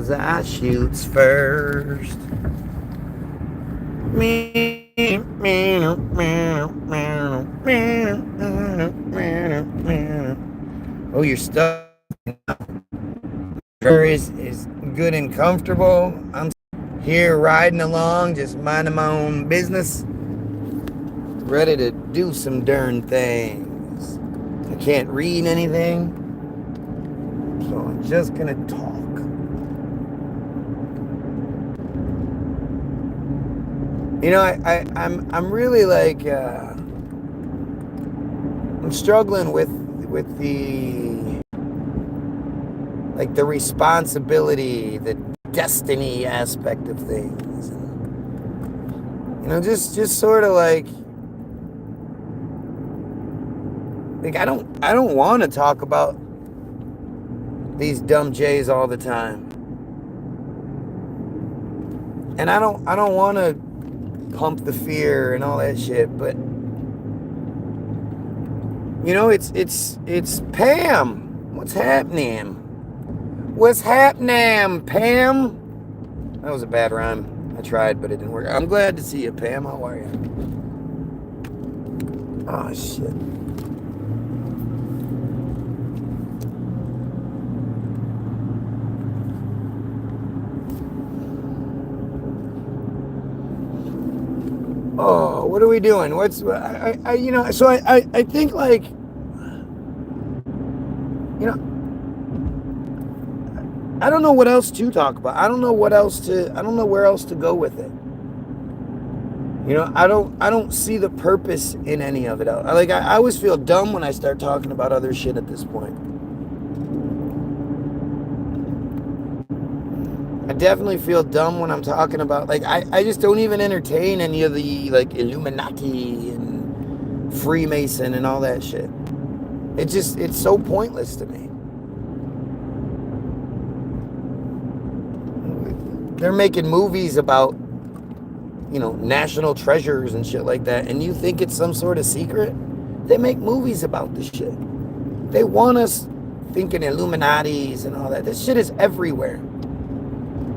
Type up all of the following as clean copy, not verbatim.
'cause I shoots first. Oh, you're stuck. Is good and comfortable. I'm here riding along, just minding my own business, ready to do some darn things. I can't read anything, so I'm just gonna talk. You know, I'm really like I'm struggling with the like the responsibility, the destiny aspect of things. You know, just sort of like I don't want to talk about these dumb J's all the time, and I don't want to pump the fear and all that shit. But you know, it's Pam. What's happening? What's happening, Pam? That was a bad rhyme. I tried, but it didn't work. I'm glad to see you, Pam. How are you? Oh, shit. Oh, what are we doing? What's you know? So I think like, you know, I don't know what else to talk about. I don't know where else to go with it. You know, I don't see the purpose in any of it. I always feel dumb when I start talking about other shit at this point. I definitely feel dumb when I'm talking about, like, I just don't even entertain any of the, like, Illuminati and Freemason and all that shit. It's so pointless to me. They're making movies about, you know, national treasures and shit like that, and you think it's some sort of secret? They make movies about this shit. They want us thinking Illuminatis and all that. This shit is everywhere.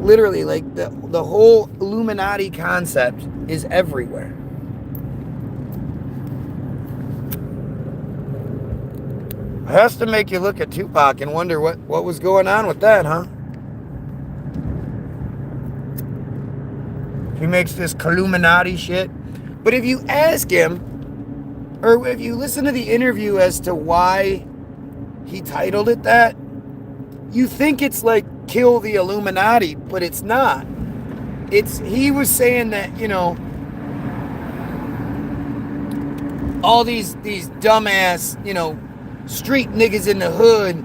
Literally, like, the whole Illuminati concept is everywhere. It has to make you look at Tupac and wonder what was going on with that, huh? He makes this Illuminati shit. But if you ask him, or if you listen to the interview as to why he titled it that, you think it's like kill the Illuminati, but it's not. He was saying that, you know, all these dumbass, you know, street niggas in the hood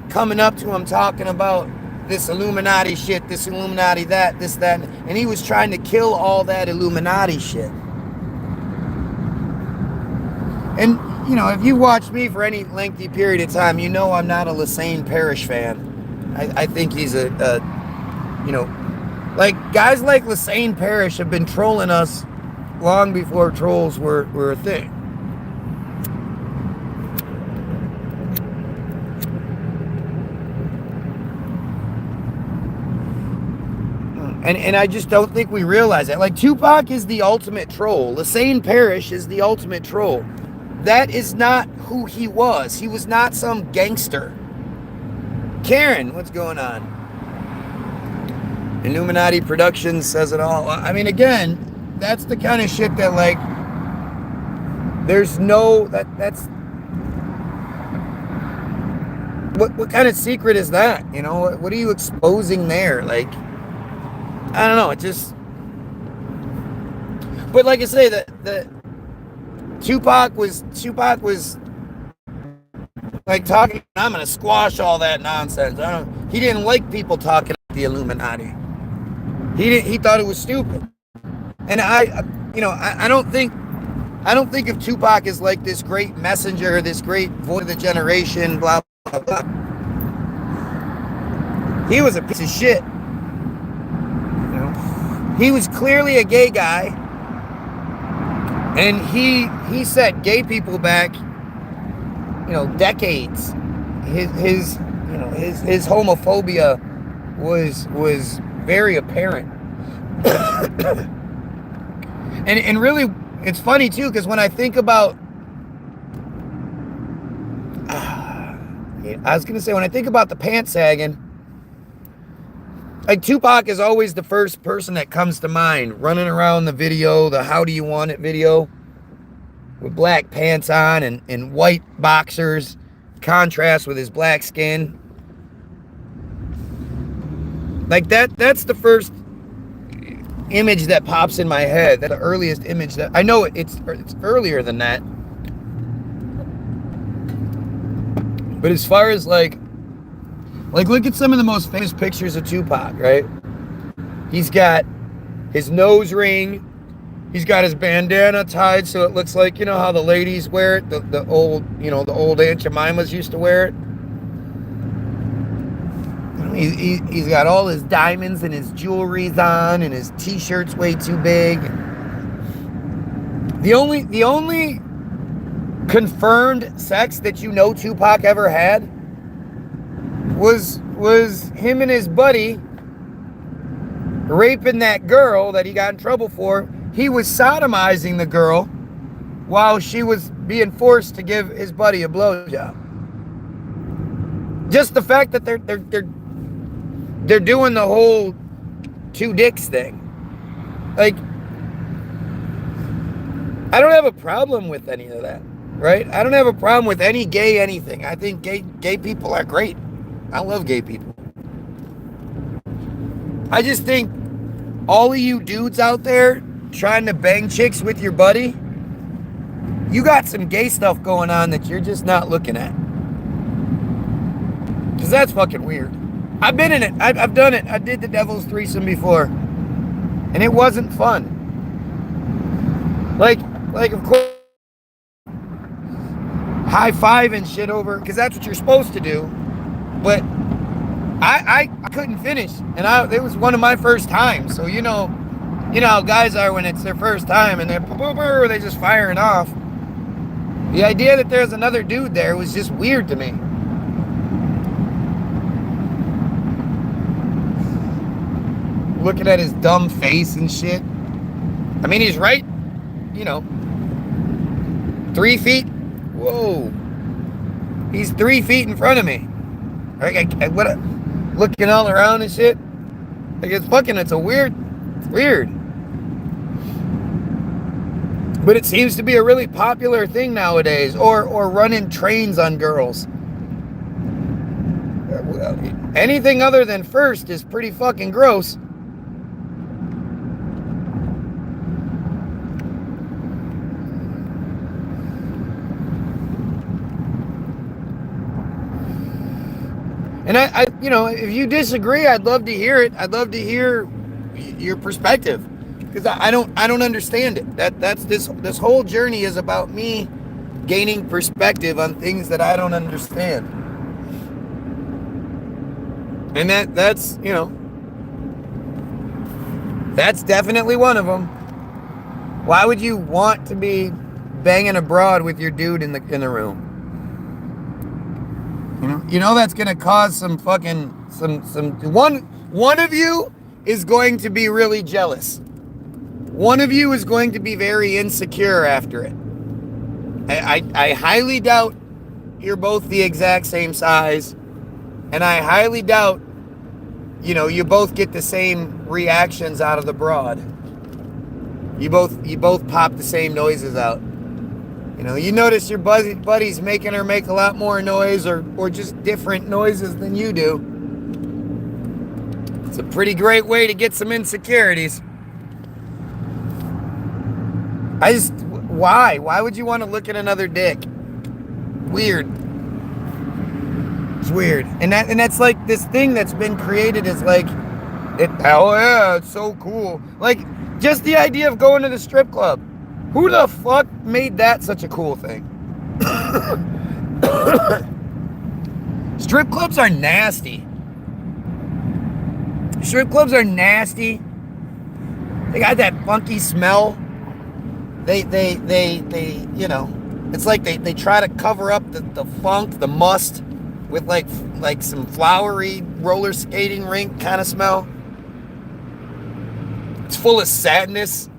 coming up to him talking about this Illuminati shit, this Illuminati that, this, that, and he was trying to kill all that Illuminati shit. And, you know, if you watch me for any lengthy period of time, you know I'm not a Lassane Parrish fan. I think he's a you know, like, guys like Lassane Parrish have been trolling us long before trolls were a thing. And I just don't think we realize that. Like, Tupac is the ultimate troll. Lassane Parrish is the ultimate troll. That is not who he was. He was not some gangster. Karen, what's going on? Illuminati Productions says it all. I mean, again, that's the kind of shit that, like, there's no, that's, what kind of secret is that? You know, what are you exposing there? Like, I don't know, it just, but like I say, the Tupac was like talking, I'm gonna squash all that nonsense. He didn't like people talking about the Illuminati. He thought it was stupid. And I don't think of Tupac as like this great messenger, this great voice of the generation, blah, blah, blah. He was a piece of shit. You know? He was clearly a gay guy. And he set gay people back, you know, decades. His homophobia was very apparent. And really, it's funny too, because when I think about, I was gonna say, when I think about the pants sagging, like Tupac is always the first person that comes to mind, running around the video, the "How Do You Want It" video, with black pants on and white boxers, contrast with his black skin. Like that's the first image that pops in my head. That the earliest image that I know it's earlier than that. But as far as like look at some of the most famous pictures of Tupac, right? He's got his nose ring. He's got his bandana tied so it looks like, you know how the ladies wear it, the old, you know, the old Aunt Jemimas used to wear it. He's got all his diamonds and his jewelry's on, and his t-shirt's way too big. The only confirmed sex that you know Tupac ever had was him and his buddy raping that girl that he got in trouble for. He was sodomizing the girl while she was being forced to give his buddy a blowjob. Just the fact that they're doing the whole two dicks thing. Like, I don't have a problem with any of that, right? I don't have a problem with any gay anything. I think gay people are great. I love gay people. I just think all of you dudes out there trying to bang chicks with your buddy, you got some gay stuff going on that you're just not looking at. Because that's fucking weird. I've been in it. I've done it. I did the devil's threesome before. And it wasn't fun. Like of course, high-five and shit over, because that's what you're supposed to do. But I couldn't finish. And it was one of my first times. So you know how guys are when it's their first time and they're just firing off. The idea that there's another dude there was just weird to me. Looking at his dumb face and shit. I mean, he's right, 3 feet. Whoa. He's 3 feet in front of me. Looking all around and shit. Like, it's weird. But it seems to be a really popular thing nowadays. Or running trains on girls. Anything other than first is pretty fucking gross. And I if you disagree, I'd love to hear it. I'd love to hear your perspective, because I don't understand it. That's this whole journey is about me gaining perspective on things that I don't understand. And that's that's definitely one of them. Why would you want to be banging abroad with your dude in the room? You know that's gonna cause some one of you is going to be really jealous. One of you is going to be very insecure after it. I highly doubt you're both the exact same size, and I highly doubt you both get the same reactions out of the broad. You both pop the same noises out. You notice your buddy's making her make a lot more noise or just different noises than you do. It's a pretty great way to get some insecurities. Why? Why would you want to look at another dick? Weird. It's weird. And that's like this thing that's been created as like, oh yeah, it's so cool. Like, just the idea of going to the strip club. Who the fuck made that such a cool thing? Strip clubs are nasty. Strip clubs are nasty. They got that funky smell. They it's like they try to cover up the funk, the must with like some flowery roller skating rink kind of smell. It's full of sadness.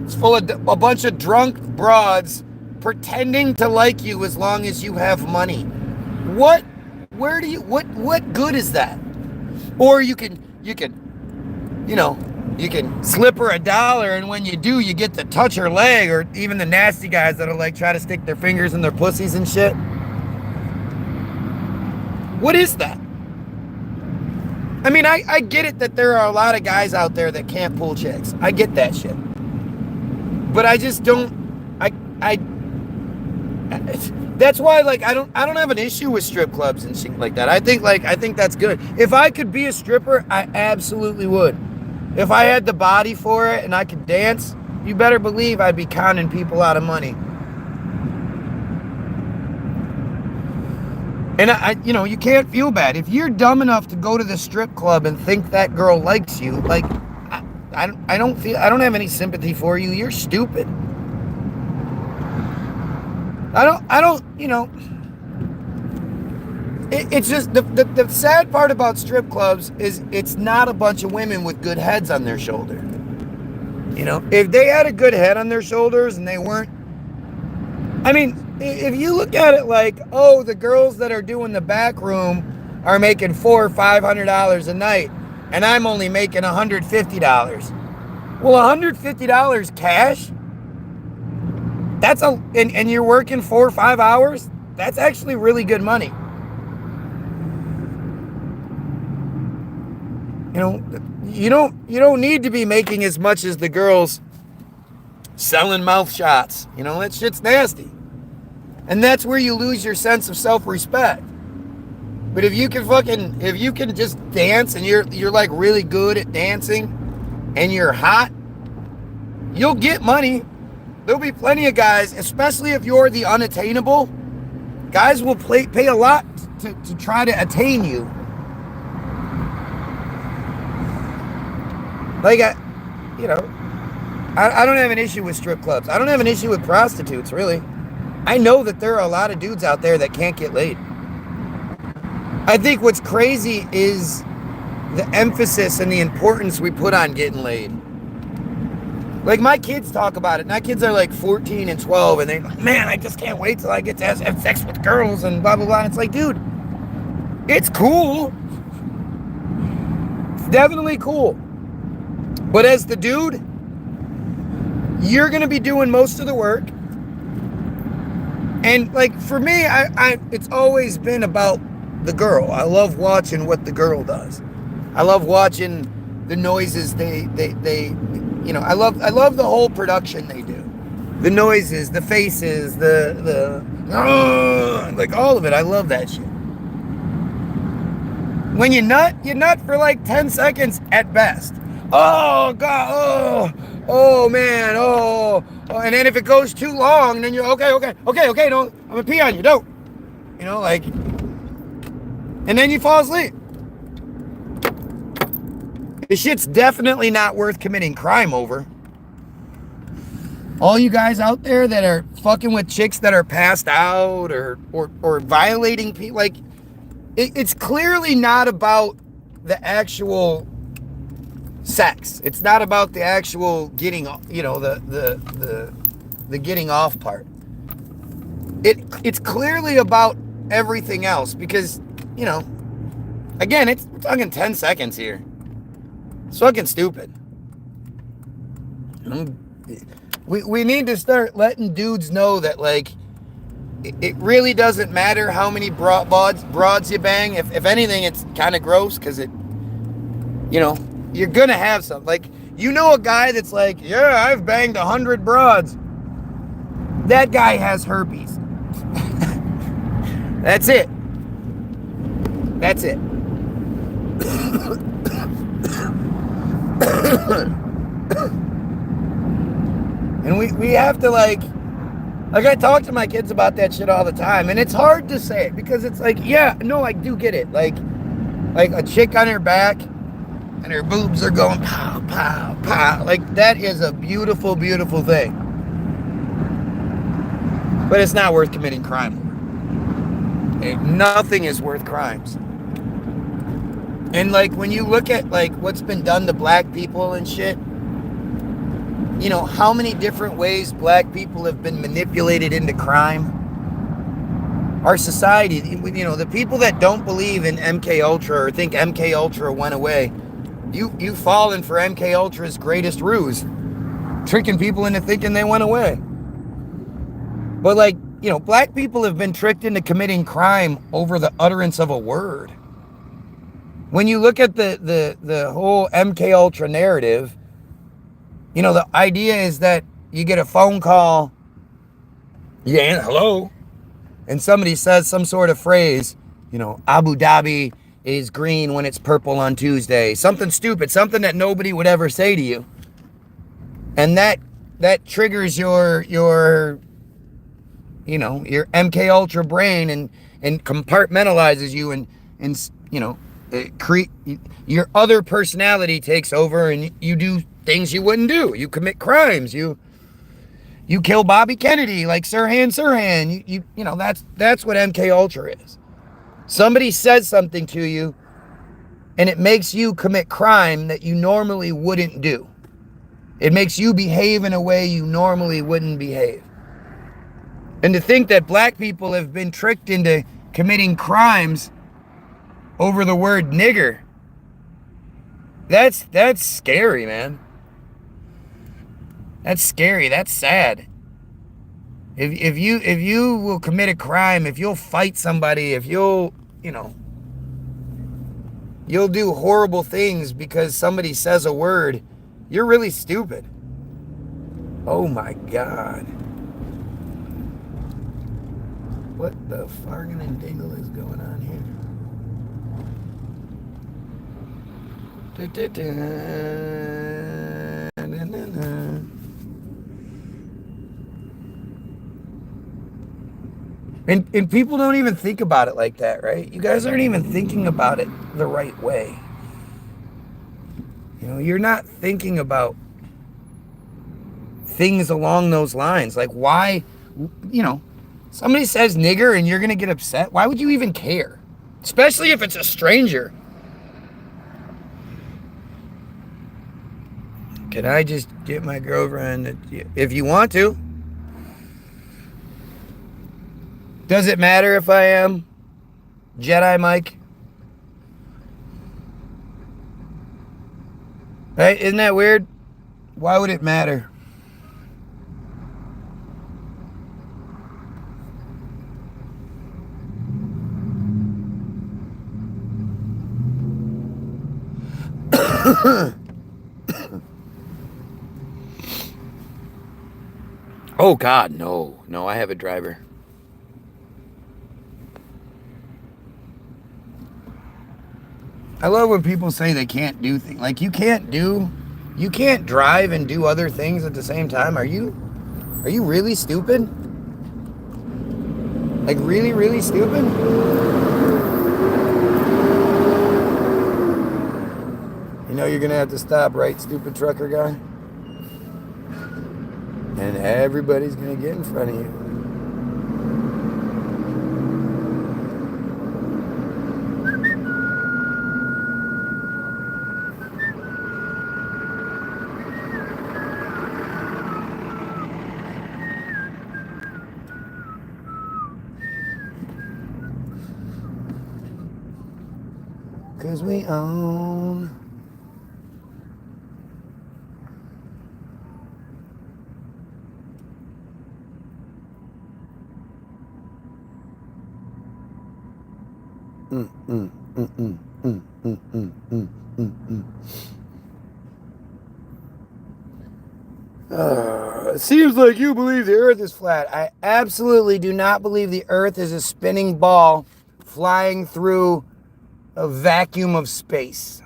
It's full of a bunch of drunk broads pretending to like you as long as you have money. What good is that? Or you can slip her $1, and when you do, you get to touch her leg, or even the nasty guys that'll like try to stick their fingers in their pussies and shit. What is that? I mean, I get it that there are a lot of guys out there that can't pull chicks. I get that shit. But I just don't, that's why, like, I don't have an issue with strip clubs and shit like that. I think that's good. If I could be a stripper, I absolutely would. If I had the body for it and I could dance, you better believe I'd be conning people out of money. And you can't feel bad. If you're dumb enough to go to the strip club and think that girl likes you, like, I don't have any sympathy for you. You're stupid. It's just the sad part about strip clubs is it's not a bunch of women with good heads on their shoulder. If they had a good head on their shoulders and they weren't, I mean, if you look at it like, oh, the girls that are doing the back room are making $400 or $500 a night, and I'm only making $150. Well, $150 cash, and you're working 4 or 5 hours, that's actually really good money. You don't need to be making as much as the girls selling mouth shots. That shit's nasty. And that's where you lose your sense of self-respect. But if you can just dance and you're like really good at dancing and you're hot, you'll get money. There'll be plenty of guys, especially if you're the unattainable. Guys will pay a lot to try to attain you. Like, I don't have an issue with strip clubs. I don't have an issue with prostitutes, really. I know that there are a lot of dudes out there that can't get laid. I think what's crazy is the emphasis and the importance we put on getting laid. Like, my kids talk about it. My kids are like 14 and 12, and they're like, man, I just can't wait till I get to have sex with girls and blah, blah, blah. And it's like, dude, it's cool. It's definitely cool. But as the dude, you're going to be doing most of the work. And like, for me, it's always been about the girl. I love watching what the girl does. I love watching the noises they I love the whole production they do. The noises, the faces, like all of it. I love that shit. When you nut for like 10 seconds at best. Oh God, oh man, oh, and then if it goes too long, then you're okay, don't, I'm gonna pee on you, don't, and then you fall asleep. This shit's definitely not worth committing crime over. All you guys out there that are fucking with chicks that are passed out or violating people, like, it's clearly not about the actual sex. It's not about the actual getting, the getting off part. It's clearly about everything else because, again, we're talking 10 seconds here. It's fucking stupid. We need to start letting dudes know that, like, it really doesn't matter how many broads you bang. If anything, it's kind of gross because you're gonna have some. Like, a guy that's like, yeah, I've banged 100 broads. That guy has herpes. That's it. And we have to, like I talk to my kids about that shit all the time, and it's hard to say it because it's like, yeah, no, I do get it. Like a chick on her back and her boobs are going pow, pow, pow. Like, that is a beautiful, beautiful thing. But it's not worth committing crime over. Nothing is worth crimes. And like when you look at like what's been done to black people and shit, you know, how many different ways black people have been manipulated into crime. Our society, you know, the people that don't believe in MK Ultra or think MK Ultra went away, you've fallen for MK Ultra's greatest ruse, tricking people into thinking they went away. But like, you know, black people have been tricked into committing crime over the utterance of a word. When you look at the whole MK Ultra narrative, you know, the idea is that you get a phone call, yeah, hello, and somebody says some sort of phrase, you know, Abu Dhabi is green when it's purple on Tuesday. Something stupid, something that nobody would ever say to you. And that triggers your you know, your MK Ultra brain and compartmentalizes you and you know, your other personality takes over and you do things you wouldn't do. You commit crimes. You kill Bobby Kennedy like Sirhan. You know, that's what MK Ultra is. Somebody says something to you and it makes you commit crime that you normally wouldn't do. It makes you behave in a way you normally wouldn't behave. And to think that black people have been tricked into committing crimes over the word nigger, that's scary, man. That's scary. That's sad. If you will commit a crime, if you'll fight somebody, if you'll, you know, you'll do horrible things because somebody says a word, you're really stupid. Oh my God. What the fargan and dingle is going on here? And people don't even think about it like that, right? You guys aren't even thinking about it the right way. You know, you're not thinking about things along those lines. Like why, you know, somebody says nigger and you're going to get upset. Why would you even care? Especially if it's a stranger. Can I just get my girlfriend? If you want to. Does it matter if I am Jedi Mike? Right? Isn't that weird? Why would it matter? Oh God, no, I have a driver. I love when people say they can't do things. Like you can't drive and do other things at the same time. Are you really stupid? Like really, really stupid? You know you're gonna have to stop, right, stupid trucker guy? And everybody's gonna get in front of you. Cause we own it seems like you believe the earth is flat. I absolutely do not believe the earth is a spinning ball flying through a vacuum of space.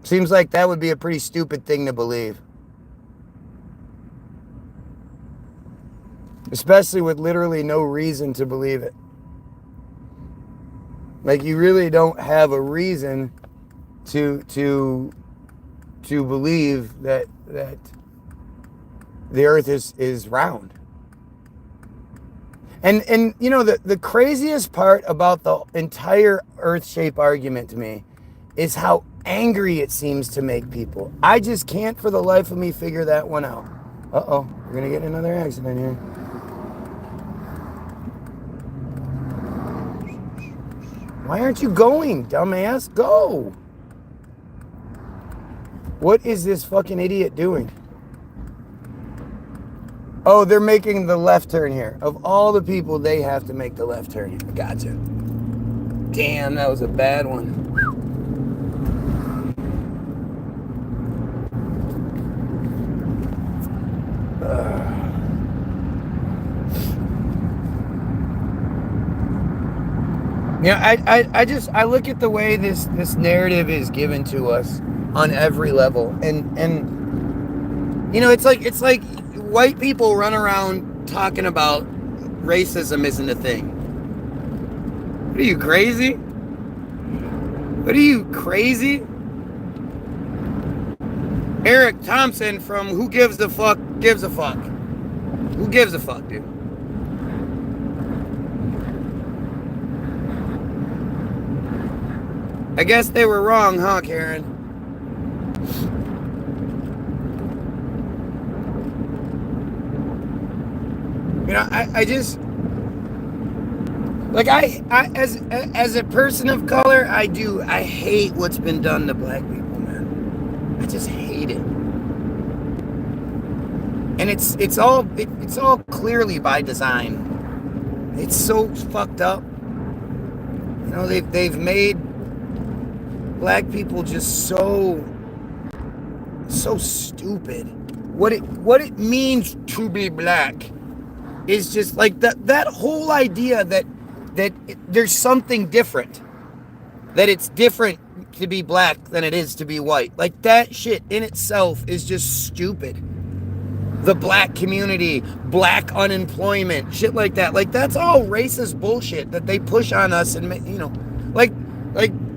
Seems like that would be a pretty stupid thing to believe. Especially with literally no reason to believe it. Like you really don't have a reason to believe that the earth is round. And you know, the craziest part about the entire Earth shape argument to me is how angry it seems to make people. I just can't for the life of me figure that one out. Uh-oh, we're gonna get in another accident here. Why aren't you going, dumbass? Go! What is this fucking idiot doing? Oh, they're making the left turn here. Of all the people, they have to make the left turn here. Gotcha. Damn, that was a bad one. Yeah, I look at the way this narrative is given to us on every level, and you know, it's like white people run around talking about racism isn't a thing. What are you, crazy? What are you, crazy? Eric Thompson from Who Gives a Fuck gives a fuck. Who gives a fuck, dude? I guess they were wrong, huh, Karen? You know, I just, like, I as a person of color, I hate what's been done to black people, man. I just hate it. And it's all clearly by design. It's so fucked up. You know, they've made black people just so stupid. What it means to be black is just like that whole idea that there's something different, that it's different to be black than it is to be white. Like, that shit in itself is just stupid. The black community, black unemployment, shit like that. Like, that's all racist bullshit that they push on us. And, you know, like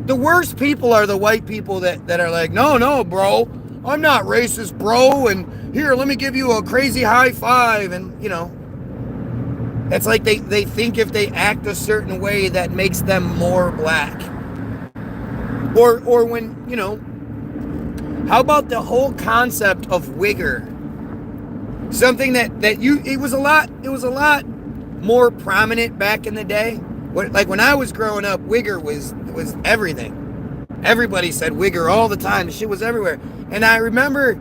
the worst people are the white people that are like, no, bro, I'm not racist, bro, and here, let me give you a crazy high five. And, you know, it's like they think if they act a certain way that makes them more black. Or when, you know, how about the whole concept of wigger? Something it was a lot more prominent back in the day. Like, when I was growing up, wigger was everything. Everybody said wigger all the time. The shit was everywhere. And I remember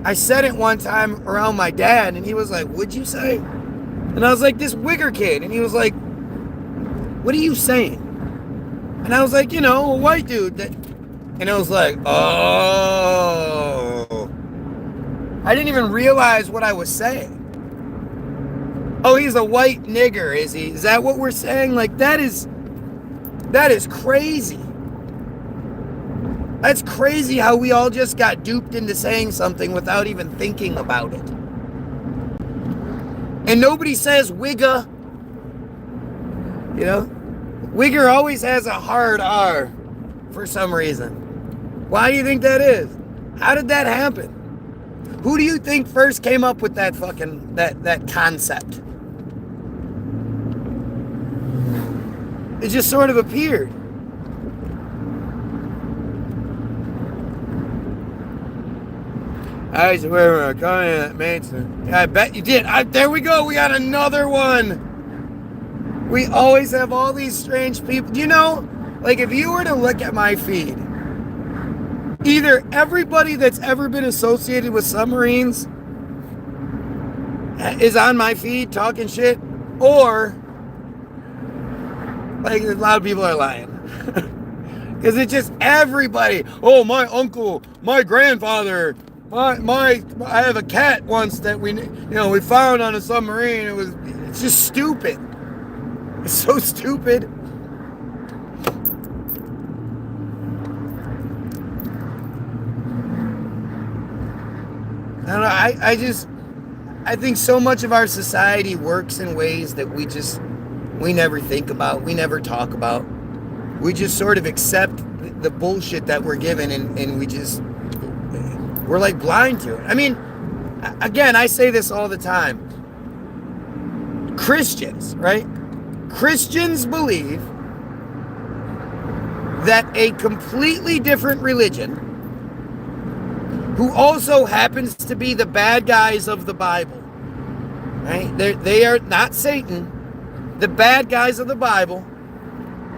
I said it one time around my dad, and he was like, "What'd you say?" And I was like, "This wigger kid." And he was like, "What are you saying?" And I was like, "You know, a white dude that..." And I was like, "Oh." I didn't even realize what I was saying. Oh, he's a white nigger, is he? Is that what we're saying? Like, that is crazy. That's crazy how we all just got duped into saying something without even thinking about it. And nobody says wigga. You know? Wigger always has a hard R for some reason. Why do you think that is? How did that happen? Who do you think first came up with that fucking, that concept? It just sort of appeared. I used to wear a comment at Manson. Yeah, I bet you did. There we go. We got another one. We always have all these strange people. You know, like, if you were to look at my feed, either everybody that's ever been associated with submarines is on my feed talking shit, or, like, a lot of people are lying. Because it's just everybody. Oh, my uncle, my grandfather, I have a cat once that we found on a submarine. It's just stupid. It's so stupid. I don't know, I think so much of our society works in ways that we never think about, we never talk about. We just sort of accept the bullshit that we're given, and we're like blind to it. I mean, again, I say this all the time. Christians, right? Christians believe that a completely different religion, who also happens to be the bad guys of the Bible, right? They are not Satan, the bad guys of the Bible,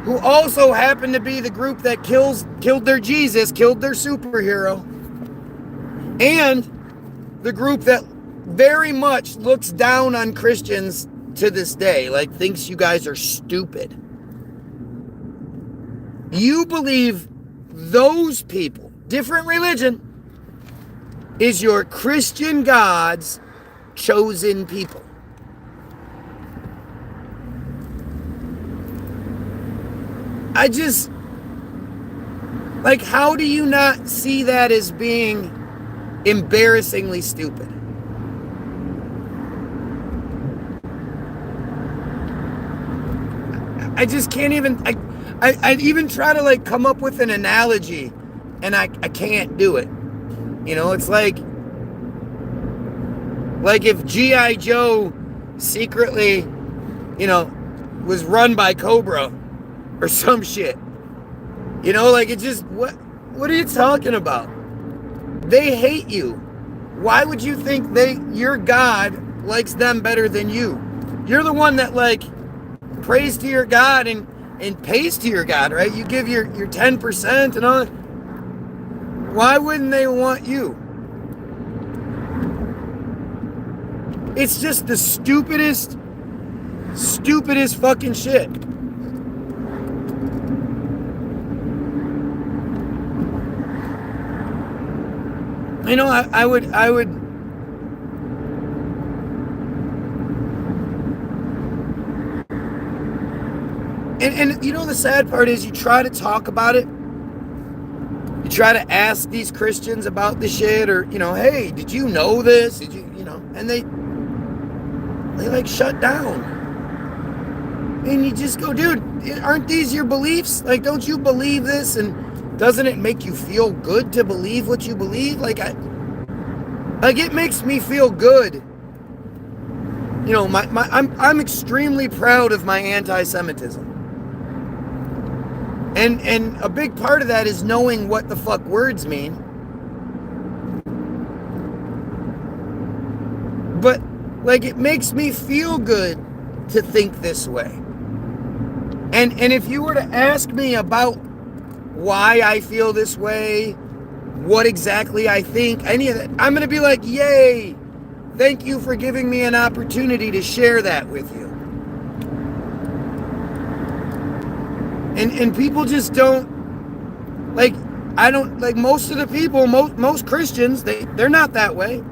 who also happen to be the group that killed their Jesus, killed their superhero, and the group that very much looks down on Christians to this day, like thinks you guys are stupid. You believe those people, different religion, is your Christian God's chosen people. I just, like, how do you not see that as being embarrassingly stupid? I just can't even, I even try to like come up with an analogy, and I can't do it. You know, it's like if G.I. Joe secretly, you know, was run by Cobra or some shit. You know, like, it just, what are you talking about? They hate you. Why would you think your God likes them better than you? You're the one that, like, prays to your God and pays to your God, right? You give your 10% and all. Why wouldn't they want you? It's just the stupidest fucking shit. You know, I would and you know, the sad part is, you try to talk about it. You try to ask these Christians about the shit, or, you know, hey, did you know this? Did you know? And they like shut down. And you just go, dude, aren't these your beliefs? Like, don't you believe this? And doesn't it make you feel good to believe what you believe? Like, it makes me feel good. You know, I'm extremely proud of my anti-Semitism. And a big part of that is knowing what the fuck words mean. But, like, it makes me feel good to think this way. And if you were to ask me about why I feel this way, what exactly I think, any of that, I'm going to be like, yay, thank you for giving me an opportunity to share that with you. And people just don't, like, I don't, like, most of the people, most Christians, they're not that way.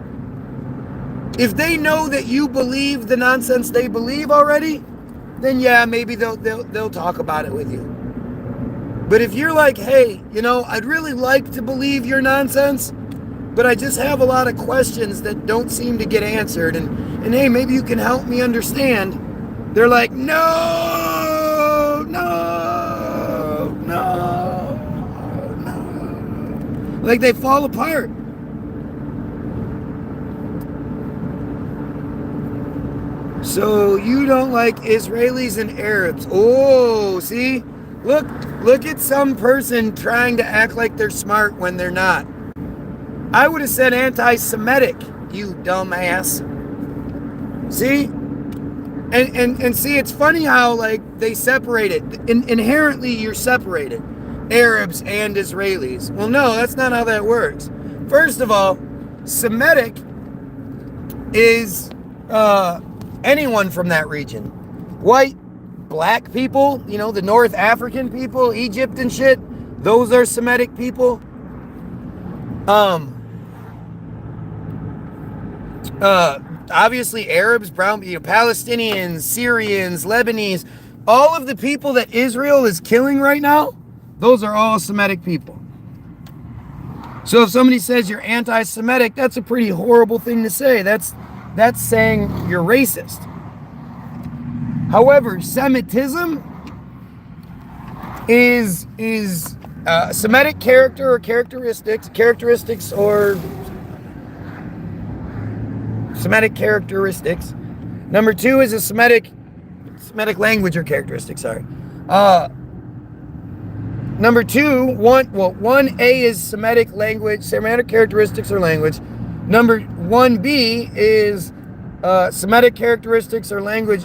If they know that you believe the nonsense they believe already, then yeah, maybe they'll talk about it with you. But if you're like, hey, you know, I'd really like to believe your nonsense, but I just have a lot of questions that don't seem to get answered, and hey, maybe you can help me understand. They're like, no. Like, they fall apart. So you don't like Israelis and Arabs. Oh, see? Look at some person trying to act like they're smart when they're not. I would have said anti-Semitic, you dumbass. See? And see, it's funny how, like, they separate it. Inherently, you're separated. Arabs and Israelis. Well, no, that's not how that works. First of all, Semitic is anyone from that region. White, black people, you know, the North African people, Egypt and shit, those are Semitic people. Obviously Arabs, brown, you know, Palestinians, Syrians, Lebanese, all of the people that Israel is killing right now, those are all Semitic people. So if somebody says you're anti-Semitic, that's a pretty horrible thing to say. That's saying you're racist. However, Semitism is Semitic character or characteristics or Semitic characteristics Number 2 is a Semitic language or characteristic, sorry. Number 2, 1A is Semitic language, Semitic characteristics or language. Number 1B is Semitic characteristics or language,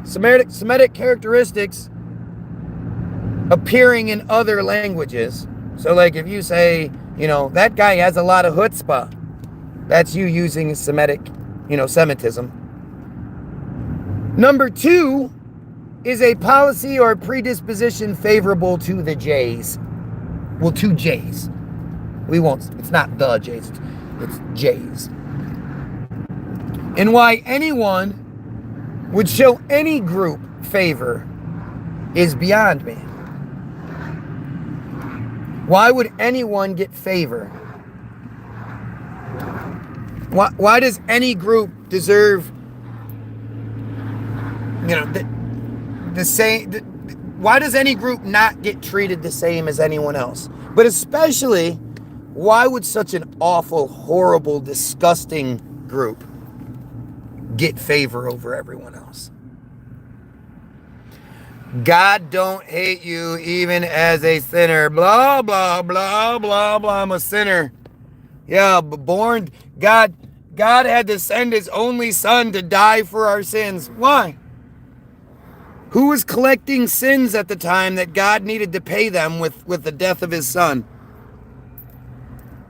Semitic characteristics appearing in other languages. So like if you say, that guy has a lot of chutzpah, that's you using Semitic, Semitism. Number 2 is a policy or predisposition favorable to the Jays. Well, to Jays. It's not the Jays, it's Jays. And why anyone would show any group favor is beyond me. Why would anyone get favor? Why does any group deserve, the same? Why does any group not get treated the same as anyone else? But especially, why would such an awful, horrible, disgusting group get favor over everyone else? God don't hate you even as a sinner. Blah, blah, blah, blah, blah. I'm a sinner. Yeah, but God had to send his only son to die for our sins. Why? Who was collecting sins at the time that God needed to pay them with the death of his son?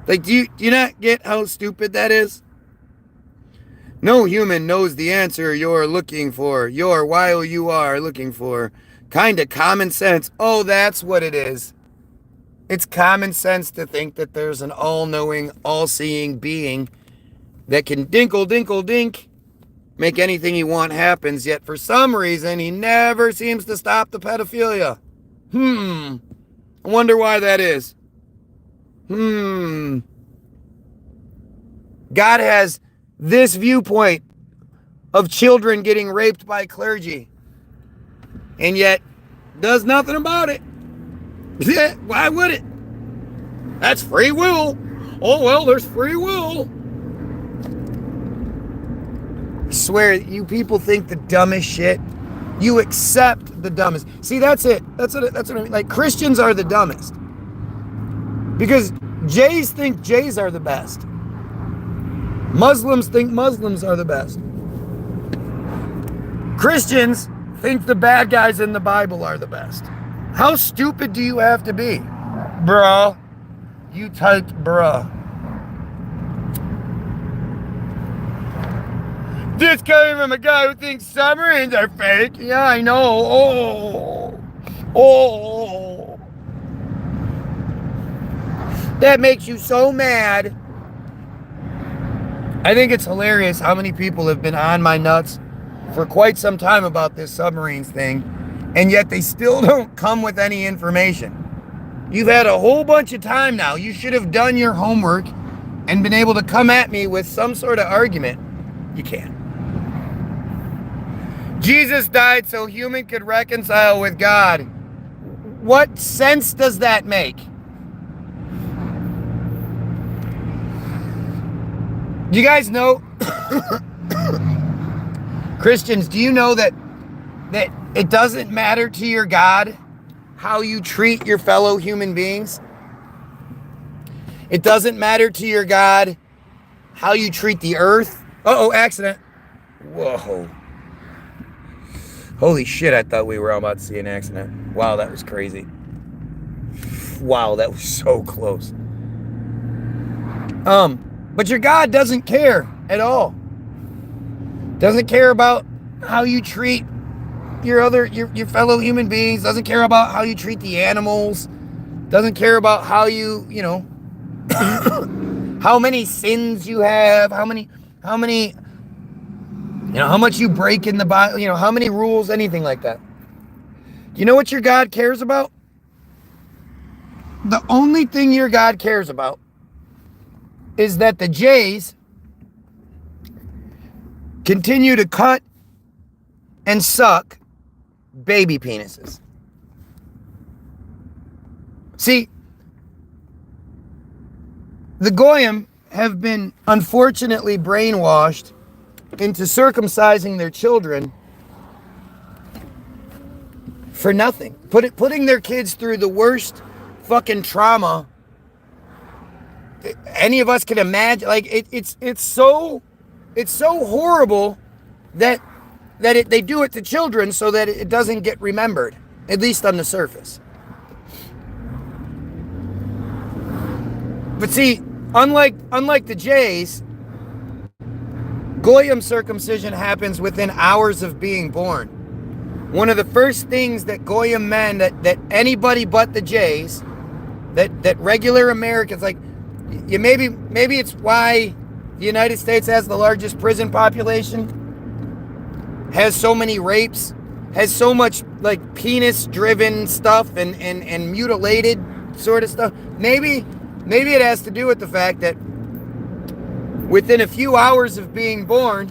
Like, do you not get how stupid that is? No human knows the answer you're looking for. While you are looking for. Kind of common sense. Oh, that's what it is. It's common sense to think that there's an all-knowing, all-seeing being that can dinkle, dinkle, dink, make anything he wants happens, yet for some reason he never seems to stop the pedophilia. I wonder why that is. God has this viewpoint of children getting raped by clergy, and yet does nothing about it. Yeah, why would it? That's free will. Oh, well, there's free will. I swear, you people think the dumbest shit. You accept the dumbest. See, that's it. That's what I mean. Like, Christians are the dumbest. Because Jays think Jays are the best. Muslims think Muslims are the best. Christians think the bad guys in the Bible are the best. How stupid do you have to be? Bruh. You typed bruh. This coming from a guy who thinks submarines are fake. Yeah, I know. Oh. That makes you so mad. I think it's hilarious how many people have been on my nuts for quite some time about this submarines thing, and yet they still don't come with any information. You've had a whole bunch of time now. You should have done your homework and been able to come at me with some sort of argument. You can't. Jesus died so human could reconcile with God. What sense does that make? Do you guys know, Christians, do you know that it doesn't matter to your God how you treat your fellow human beings? It doesn't matter to your God how you treat the earth. Uh-oh, accident. Whoa. Holy shit, I thought we were all about to see an accident. Wow, that was crazy. Wow, that was so close. But your God doesn't care at all. Doesn't care about how you treat your fellow human beings. Doesn't care about how you treat the animals. Doesn't care about how you how many sins you have, how much you break in the Bible, how many rules, anything like that. Do you know what your God cares about? The only thing your God cares about is that the Jays continue to cut and suck baby penises. See, the Goyim have been unfortunately brainwashed into circumcising their children for nothing. Putting their kids through the worst fucking trauma any of us can imagine. Like it's so horrible that they do it to children so that it doesn't get remembered, at least on the surface. But see, unlike the Jays, Goyim circumcision happens within hours of being born. One of the first things that Goyim men, that anybody but the Jays, that regular Americans, like, you maybe it's why the United States has the largest prison population, has so many rapes, has so much like penis-driven stuff and mutilated sort of stuff. Maybe it has to do with the fact that within a few hours of being born,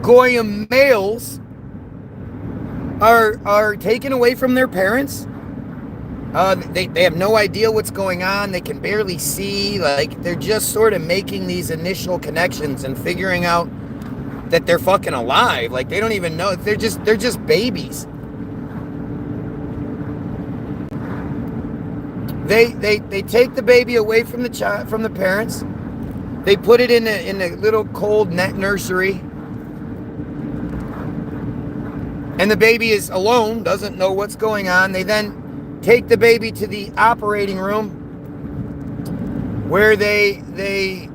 Goyim males are taken away from their parents. They have no idea what's going on. They can barely see. Like, they're just sort of making these initial connections and figuring out that they're fucking alive. Like, they don't even know. They're just babies. They take the baby away from the parents. They put it in a little cold net nursery. And the baby is alone, doesn't know what's going on. They then take the baby to the operating room where they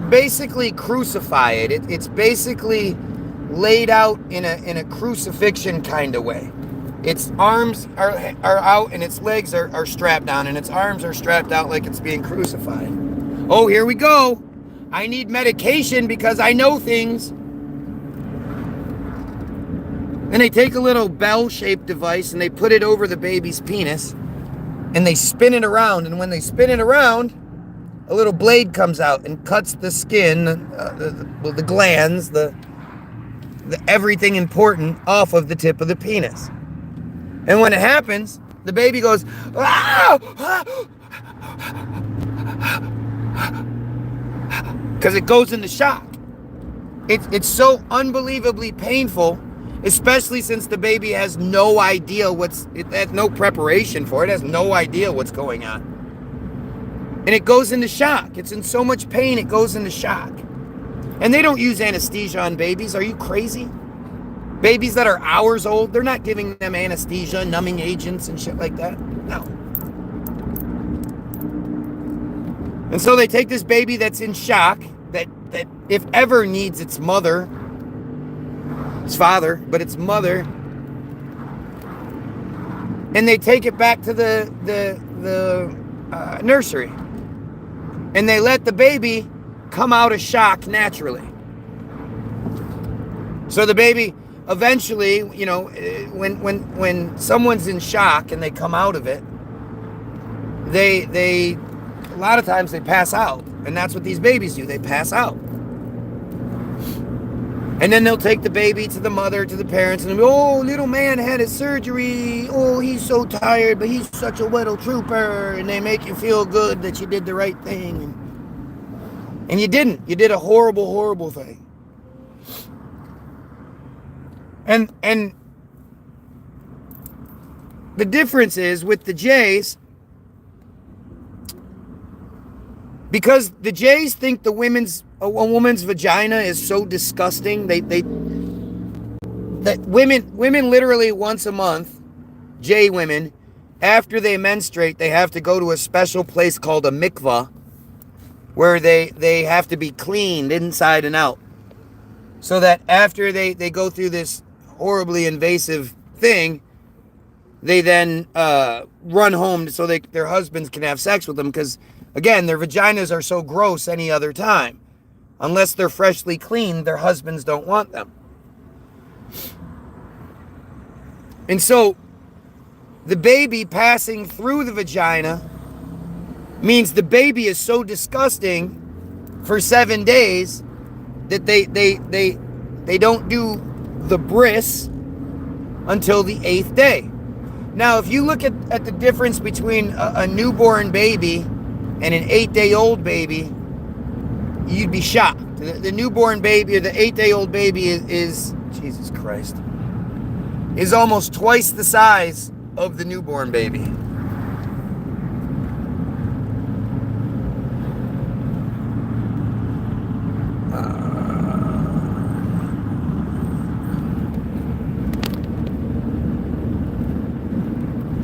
basically crucify it. It's basically laid out in a crucifixion kind of way. Its arms are out and its legs are strapped down, and its arms are strapped out like it's being crucified. Oh, here we go. I need medication because I know things. And they take a little bell-shaped device and they put it over the baby's penis and they spin it around. And when they spin it around, a little blade comes out and cuts the skin, the glands, the everything important off of the tip of the penis. And when it happens, the baby goes, because it goes into shock. It's so unbelievably painful, especially since the baby has no idea it has no preparation for it, has no idea what's going on. And it goes into shock. It's in so much pain, it goes into shock. And they don't use anesthesia on babies. Are you crazy? Babies that are hours old, they're not giving them anesthesia, numbing agents and shit like that. No. And so they take this baby that's in shock, that if ever needs its mother, its father, but its mother, and they take it back to the nursery, and they let the baby come out of shock naturally. So the baby eventually, you know, when someone's in shock and they come out of it, they a lot of times they pass out, and that's what these babies do. They pass out. And then they'll take the baby to the mother, to the parents, and they'll be, oh, little man had his surgery. Oh, he's so tired, but he's such a little trooper. And they make you feel good that you did the right thing. And you didn't. You did a horrible, horrible thing. And the difference is with the Jays, because the Jays think a woman's vagina is so disgusting, that women literally once a month, Jay women, after they menstruate, they have to go to a special place called a mikvah, where they have to be cleaned inside and out, so that after they go through this horribly invasive thing, they then run home so their husbands can have sex with them, because again, their vaginas are so gross any other time. Unless they're freshly cleaned, their husbands don't want them. And so, the baby passing through the vagina means the baby is so disgusting for 7 days that they don't do the bris until the 8th day. Now, if you look at the difference between a newborn baby and an 8-day-old baby, you'd be shocked. The newborn baby, or the 8-day-old baby is Jesus Christ, is almost twice the size of the newborn baby.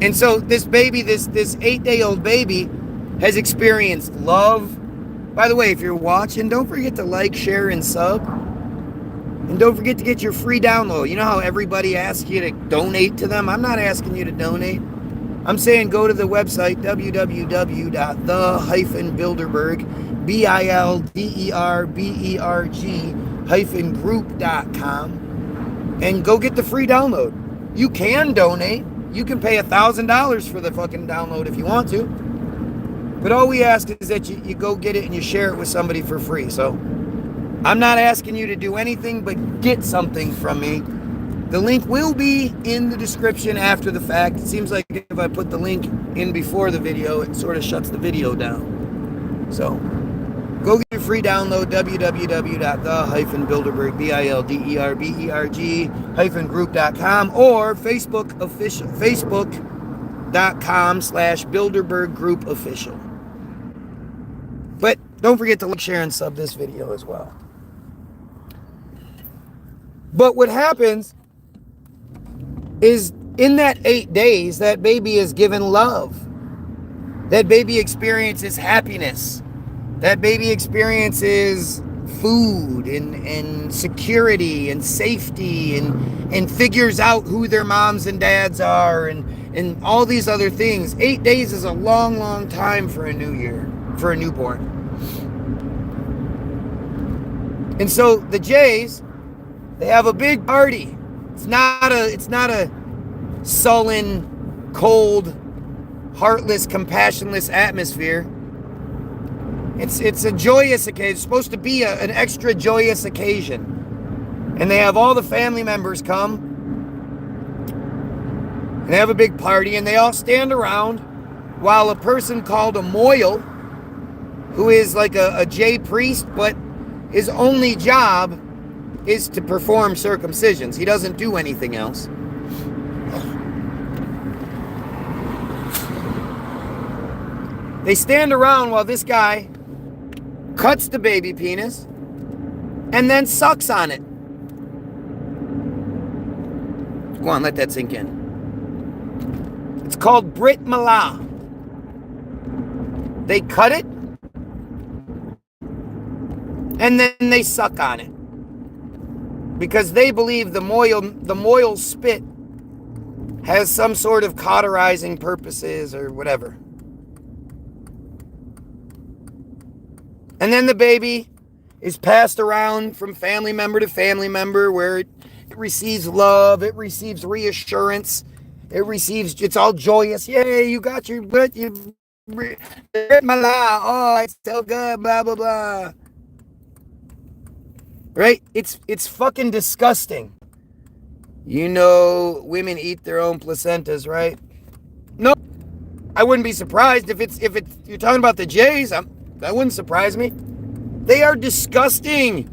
And so this baby, this 8-day-old baby, has experienced love. By the way, if you're watching, don't forget to like, share, and sub. And don't forget to get your free download. You know how everybody asks you to donate to them? I'm not asking you to donate. I'm saying go to the website, www.the-bilderberg, BILDERBERG-group.com, and go get the free download. You can donate. You can pay $1,000 for the fucking download if you want to. But all we ask is that you go get it and you share it with somebody for free. So I'm not asking you to do anything but get something from me. The link will be in the description after the fact. It seems like if I put the link in before the video, it sort of shuts the video down. So go get your free download, www.the-bilderberg, BILDERBERG-group.com, or Facebook.com/Bilderberg Group Official. But don't forget to like, share, and sub this video as well. But what happens is in that 8 days, that baby is given love. That baby experiences happiness. That baby experiences food and security and safety and figures out who their moms and dads are and all these other things. 8 days is a long, long time for a newborn. And so the Jays, they have a big party. It's not a sullen, cold, heartless, compassionless atmosphere. It's a joyous occasion. It's supposed to be an extra joyous occasion. And they have all the family members come. And they have a big party, and they all stand around while a person called a moil, who is like a Jay priest, but his only job is to perform circumcisions. He doesn't do anything else. They stand around while this guy cuts the baby penis and then sucks on it. Go on, let that sink in. It's called Brit Milah. They cut it and then they suck on it, because they believe the moil spit has some sort of cauterizing purposes or whatever. And then the baby is passed around from family member to family member, where it receives love, it receives reassurance, it's all joyous. Yay, you got your butt, you Milah, oh, it's so good, blah, blah, blah. Right? It's fucking disgusting. You know, women eat their own placentas, right? No, I wouldn't be surprised if you're talking about the Jays. That wouldn't surprise me. They are disgusting.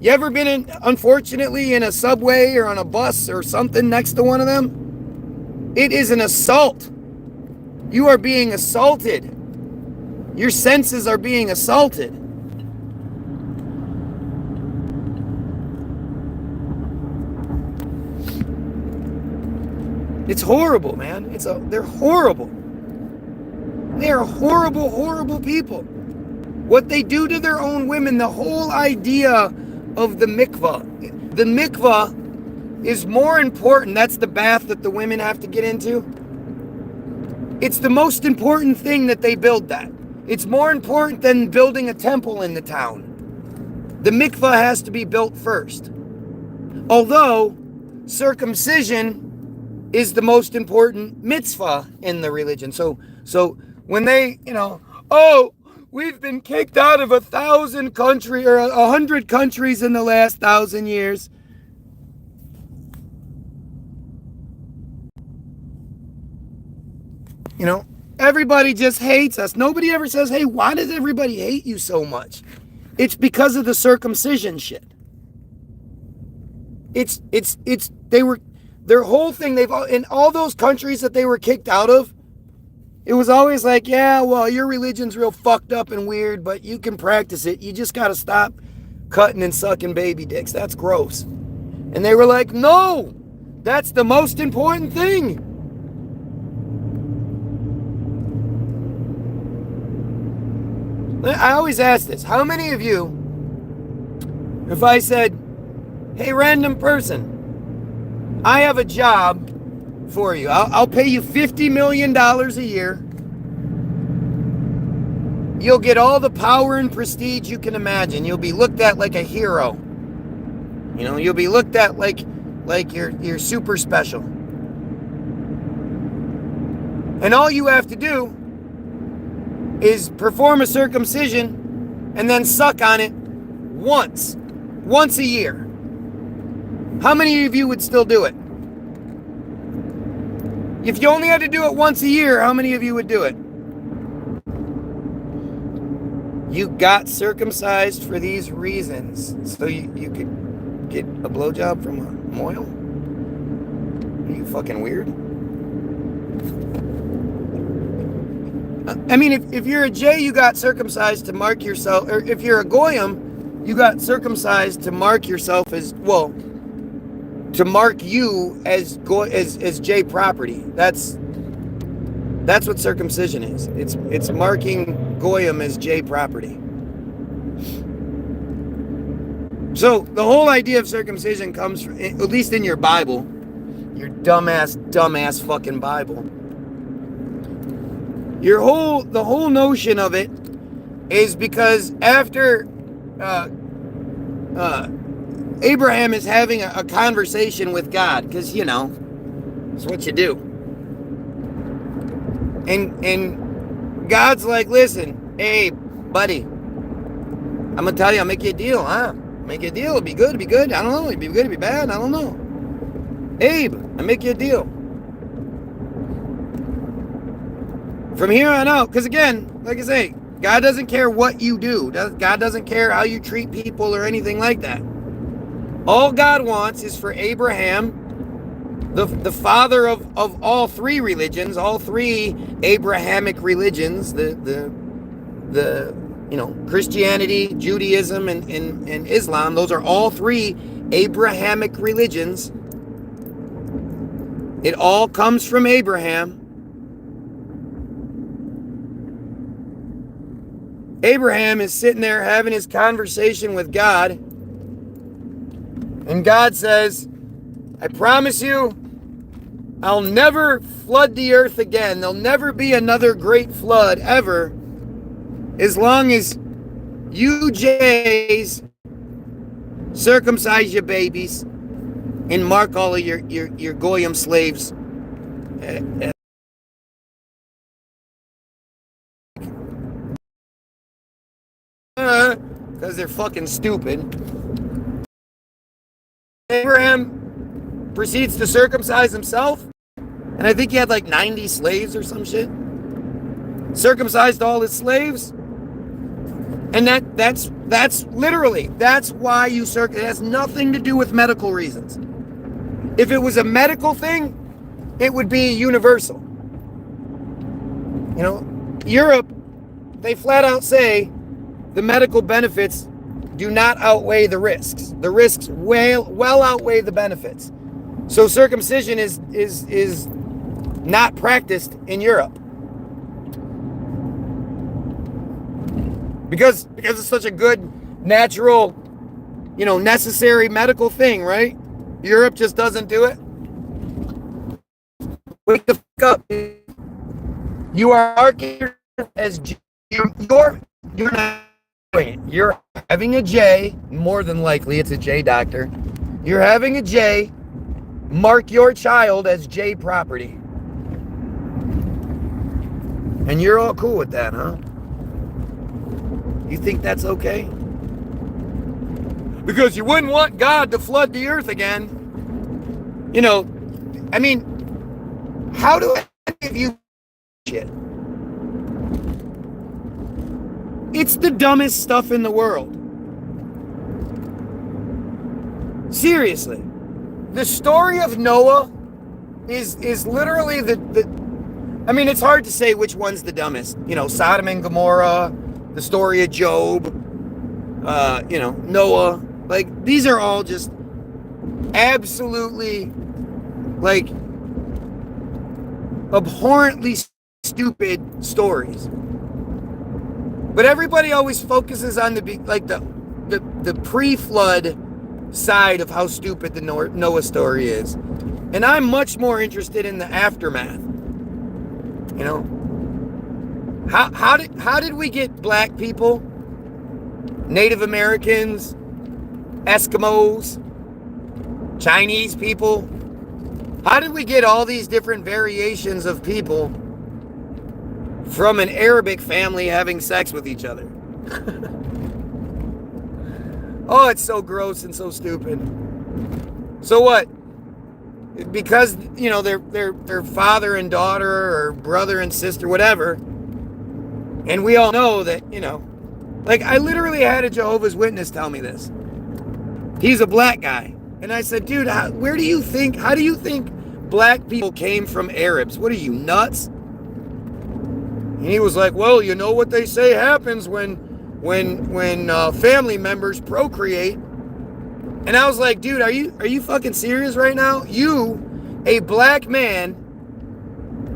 You ever been unfortunately in a subway or on a bus or something next to one of them? It is an assault. You are being assaulted. Your senses are being assaulted. It's horrible, man. They're horrible. They are horrible, horrible people. What they do to their own women, the whole idea of the mikvah. The mikvah is more important. That's the bath that the women have to get into. It's the most important thing that they build that. It's more important than building a temple in the town. The mikvah has to be built first. Although circumcision is the most important mitzvah in the religion. So when they, oh, we've been kicked out of 1,000 countries or 100 countries in the last 1,000 years. Everybody just hates us. Nobody ever says, hey, why does everybody hate you so much? It's because of the circumcision shit. Their whole thing, in all those countries that they were kicked out of, it was always like, yeah, well, your religion's real fucked up and weird, but you can practice it. You just got to stop cutting and sucking baby dicks. That's gross. And they were like, no, that's the most important thing. I always ask this. How many of you, if I said, hey, random person, I have a job for you. I'll pay you $50 million a year. You'll get all the power and prestige you can imagine. You'll be looked at like a hero. You know, you'll be looked at like you're super special. And all you have to do is perform a circumcision and then suck on it once a year. How many of you would still do it? If you only had to do it once a year, how many of you would do it? You got circumcised for these reasons, so you could get a blowjob from a moil? Are you fucking weird? I mean, if you're a J, you got circumcised to mark yourself, or if you're a Goyim, you got circumcised to mark yourself as, well, to mark you as J property. That's what circumcision is. It's marking Goyim as J property. So the whole idea of circumcision comes from, at least in your Bible, your dumbass fucking Bible. The whole notion of it is because after Abraham is having a conversation with God, because, you know, it's what you do. And God's like, listen, hey, buddy, I'm going to tell you, I'll make you a deal, huh? Make you a deal, it'll be good, I don't know, it'll be good, it'll be bad, I don't know. Abe, I'll make you a deal. From here on out, because again, like I say, God doesn't care what you do. God doesn't care how you treat people or anything like that. All God wants is for Abraham, the father of all three religions, all three Abrahamic religions, the you know, Christianity, Judaism, and Islam, those are all three Abrahamic religions. It all comes from Abraham. Abraham is sitting there having his conversation with God, and God says, I promise you, I'll never flood the earth again. There'll never be another great flood ever, as long as you Jays circumcise your babies and mark all of your Goyim slaves because they're fucking stupid. Abraham proceeds to circumcise himself, and I think he had like 90 slaves or some shit. Circumcised all his slaves, and that's literally, that's why you circumcise. It has nothing to do with medical reasons. If it was a medical thing, it would be universal. You know, Europe, they flat out say the medical benefits do not outweigh the risks. The risks well outweigh the benefits. So circumcision is not practiced in Europe. Because it's such a good, natural, you know, necessary medical thing, right? Europe just doesn't do it. Wake the fuck up. You are marking as you're not doing it. You're having a J, more than likely it's a J doctor. You're having a J, mark your child as J property. And you're all cool with that, huh? You think that's okay? Because you wouldn't want God to flood the earth again. You know, I mean, how do any of you shit? It's the dumbest stuff in the world. Seriously. The story of Noah is literally I mean, it's hard to say which one's the dumbest. You know, Sodom and Gomorrah, the story of Job, you know, Noah. Like, these are all just absolutely, like, abhorrently stupid stories. But everybody always focuses on the pre-flood side of how stupid the Noah story is. And I'm much more interested in the aftermath. You know, how did we get black people, Native Americans, Eskimos, Chinese people? How did we get all these different variations of people from an Arabic family having sex with each other? Oh, it's so gross and so stupid. So what? Because, you know, they're father and daughter or brother and sister, whatever. And we all know that, you know, like, I literally had a Jehovah's Witness tell me this. He's a black guy. And I said, dude, how do you think black people came from Arabs? What are you, nuts? And he was like, well, you know what they say happens when family members procreate. And I was like, dude, are you fucking serious right now? You, a black man,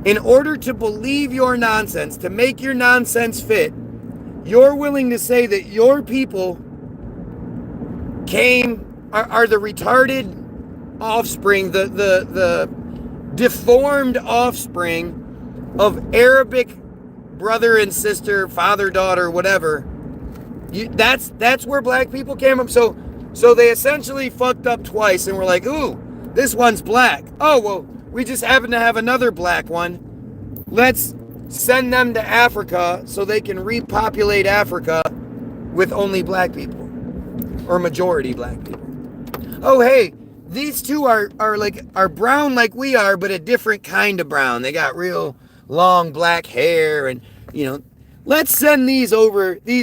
in order to believe your nonsense, to make your nonsense fit, you're willing to say that your people are the retarded offspring, the deformed offspring of Arabic brother and sister, father, daughter, whatever. That's where black people came from. So they essentially fucked up twice and were like, ooh, this one's black. Oh, well, we just happen to have another black one. Let's send them to Africa so they can repopulate Africa with only black people, or majority black people. Oh, hey, these two are brown like we are, but a different kind of brown. They got real long black hair, and, you know, let's send these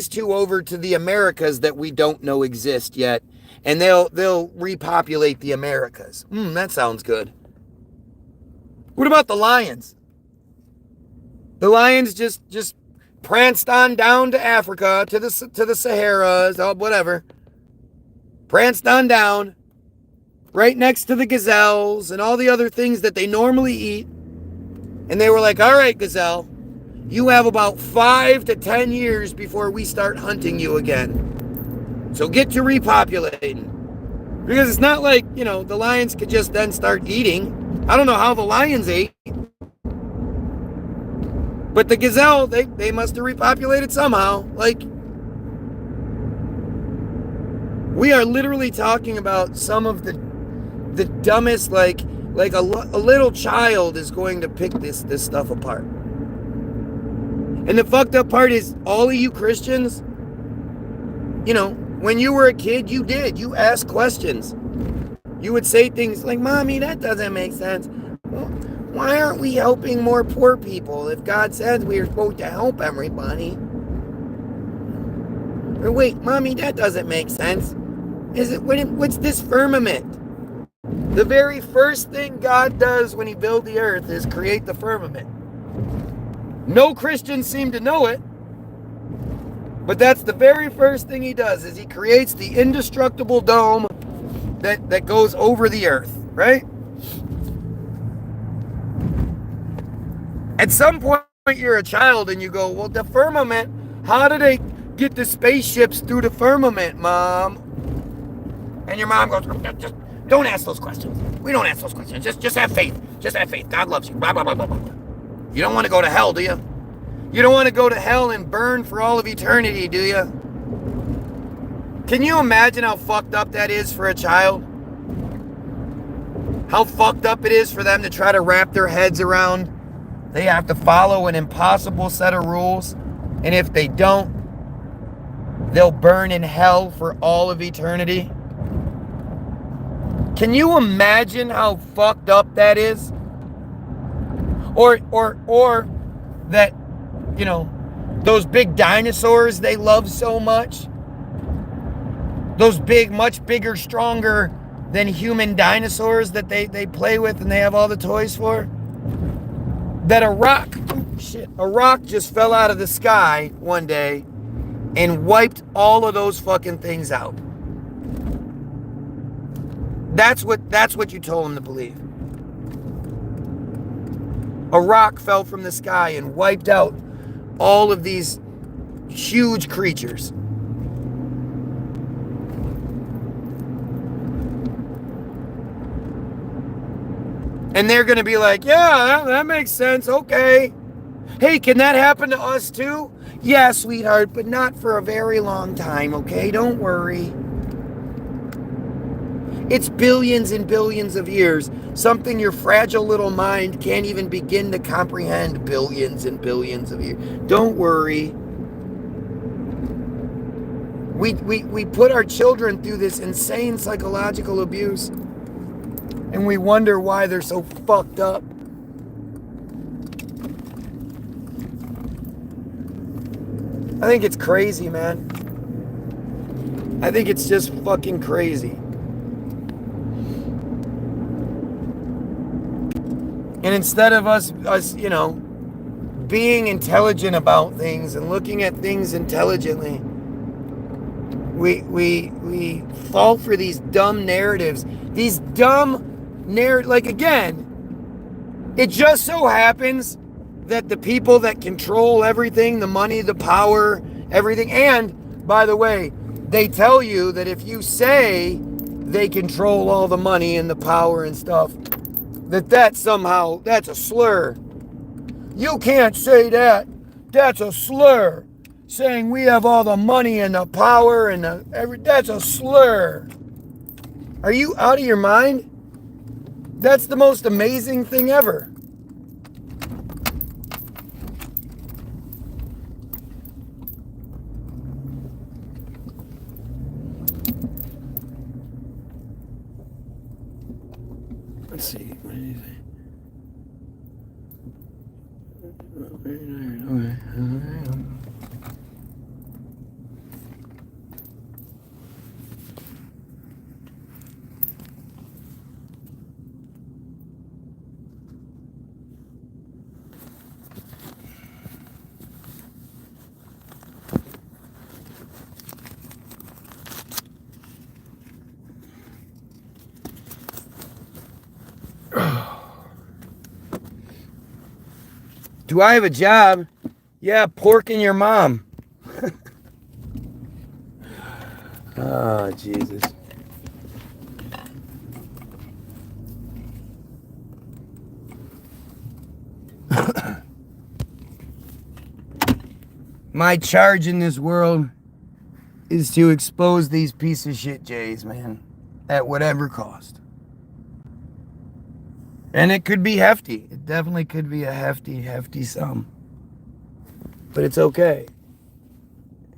two over to the Americas that we don't know exist yet, and they'll repopulate the Americas. That sounds good. What about the lions? The lions just pranced on down to Africa, to the Saharas, whatever. Pranced on down, right next to the gazelles and all the other things that they normally eat. And they were like, all right, gazelle, you have about 5 to 10 years before we start hunting you again. So get to repopulating. Because it's not like, you know, the lions could just then start eating. I don't know how the lions ate. But the gazelle, they must have repopulated somehow. Like, we are literally talking about some of the dumbest, like a little child is going to pick this stuff apart. And the fucked up part is, all of you Christians, you know, when you were a kid, you asked questions. You would say things like, Mommy, that doesn't make sense. Well, why aren't we helping more poor people if God says we are supposed to help everybody? Or wait, Mommy, that doesn't make sense. What's this firmament? The very first thing God does when he built the earth is create the firmament. No Christians seem to know it, but that's the very first thing he does, is he creates the indestructible dome that goes over the earth, right? At some point, you're a child and you go, well, the firmament, how do they get the spaceships through the firmament, Mom? And your mom goes, just don't ask those questions. We don't ask those questions. Just have faith. Just have faith. God loves you. Blah, blah, blah, blah, blah. You don't want to go to hell, do you? You don't want to go to hell and burn for all of eternity, do you? Can you imagine how fucked up that is for a child? How fucked up it is for them to try to wrap their heads around. They have to follow an impossible set of rules. And if they don't, they'll burn in hell for all of eternity. Can you imagine how fucked up that is? Or that, you know, those big dinosaurs they love so much, those big, much bigger, stronger than human dinosaurs that they play with and they have all the toys for? That a rock just fell out of the sky one day and wiped all of those fucking things out. That's what you told him to believe. A rock fell from the sky and wiped out all of these huge creatures. And they're going to be like, yeah, that makes sense. Okay. Hey, can that happen to us too? Yeah, sweetheart, but not for a very long time, okay? Don't worry. It's billions and billions of years. Something your fragile little mind can't even begin to comprehend. Billions and billions of years. Don't worry. We put our children through this insane psychological abuse. And we wonder why they're so fucked up. I think it's crazy, man. I think it's just fucking crazy. And instead of us, being intelligent about things and looking at things intelligently, we fall for these dumb narratives. These dumb narratives, like, again, it just so happens that the people that control everything, the money, the power, everything, and by the way, they tell you that if you say they control all the money and the power and stuff, that's a slur. You can't say that. That's a slur. Saying we have all the money and the power and that's a slur. Are you out of your mind? That's the most amazing thing ever. Let's see. What did he say? Do I have a job? Yeah, porking your mom. Oh, Jesus. My charge in this world is to expose these piece of shit Jays, man, at whatever cost. And it could be hefty. It definitely could be a hefty sum. But it's okay.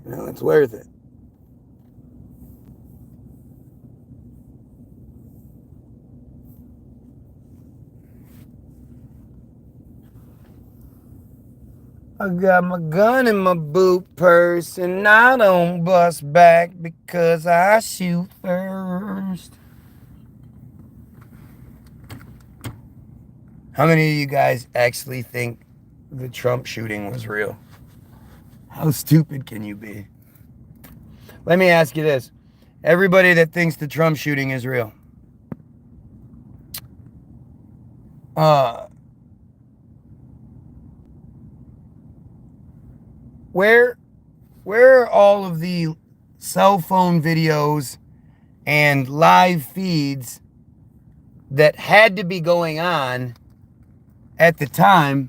It's worth it. I got my gun in my boot purse and I don't bust back because I shoot first. How many of you guys actually think the Trump shooting was real? How stupid can you be? Let me ask you this. Everybody that thinks the Trump shooting is real, where are all of the cell phone videos and live feeds that had to be going on at the time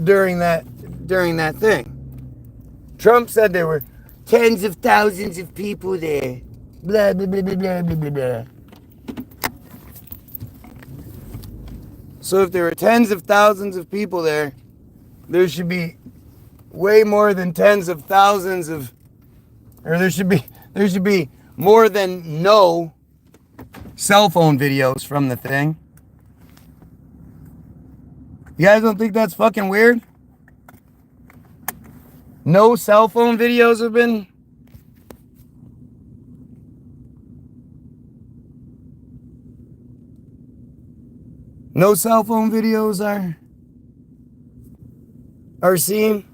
during that thing? Trump said there were tens of thousands of people there. Blah, blah, blah, blah, blah, blah, blah. So if there were tens of thousands of people there, there should be way more than tens of thousands of, or there should be more than no cell phone videos from the thing. You guys don't think that's fucking weird? No cell phone videos have been. No cell phone videos are seen.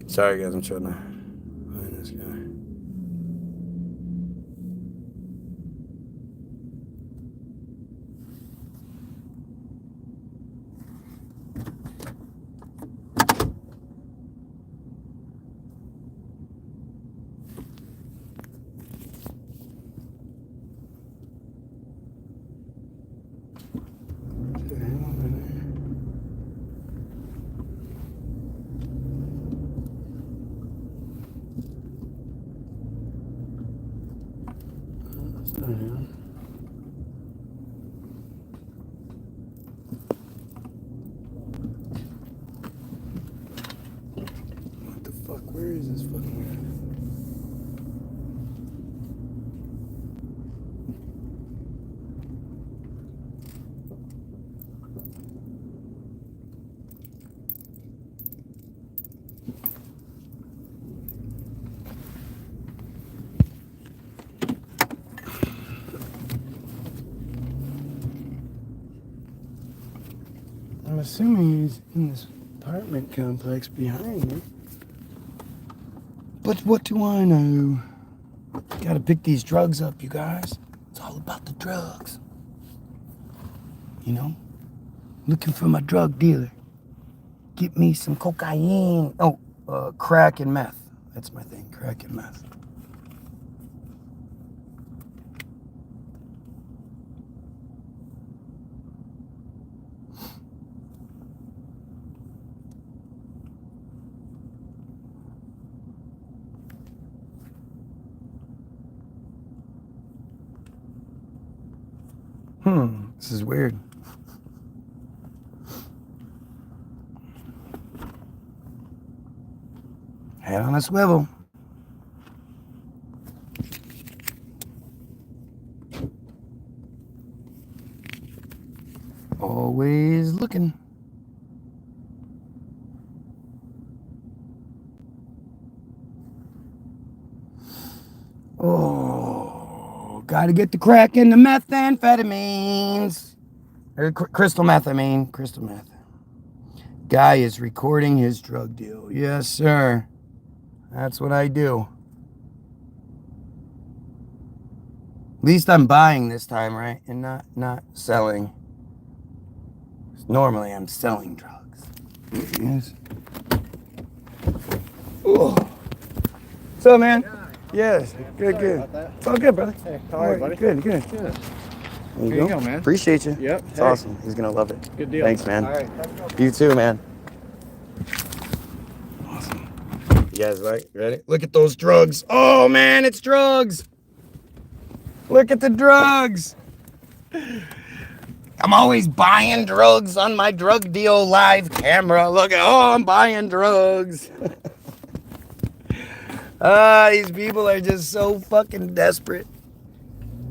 Sorry guys, I'm trying to find this guy. What the fuck? Where is this fucking guy? I'm assuming he's in this apartment complex behind me. But what do I know? Gotta pick these drugs up, you guys. It's all about the drugs. You know? Looking for my drug dealer. Get me some cocaine. Oh, crack and meth. That's my thing, crack and meth. This is weird. Head on a swivel. Always looking. Oh, gotta get the crack and the methamphetamines. Or crystal meth, crystal meth. Guy is recording his drug deal. Yes, sir. That's what I do. At least I'm buying this time, right? And not selling. Normally I'm selling drugs. Yes. Oh. What's up, man? Yes. Good. It's all good, brother. Hey, how are you, buddy? Good. Here you go, man. Appreciate you. Yep. It's awesome. He's gonna love it. Good deal. Thanks, man. All right. You too, man. Awesome. You guys ready? Look at those drugs. Oh, man, it's drugs. Look at the drugs. I'm always buying drugs on my drug deal live camera. Look at, I'm buying drugs. These people are just so fucking desperate.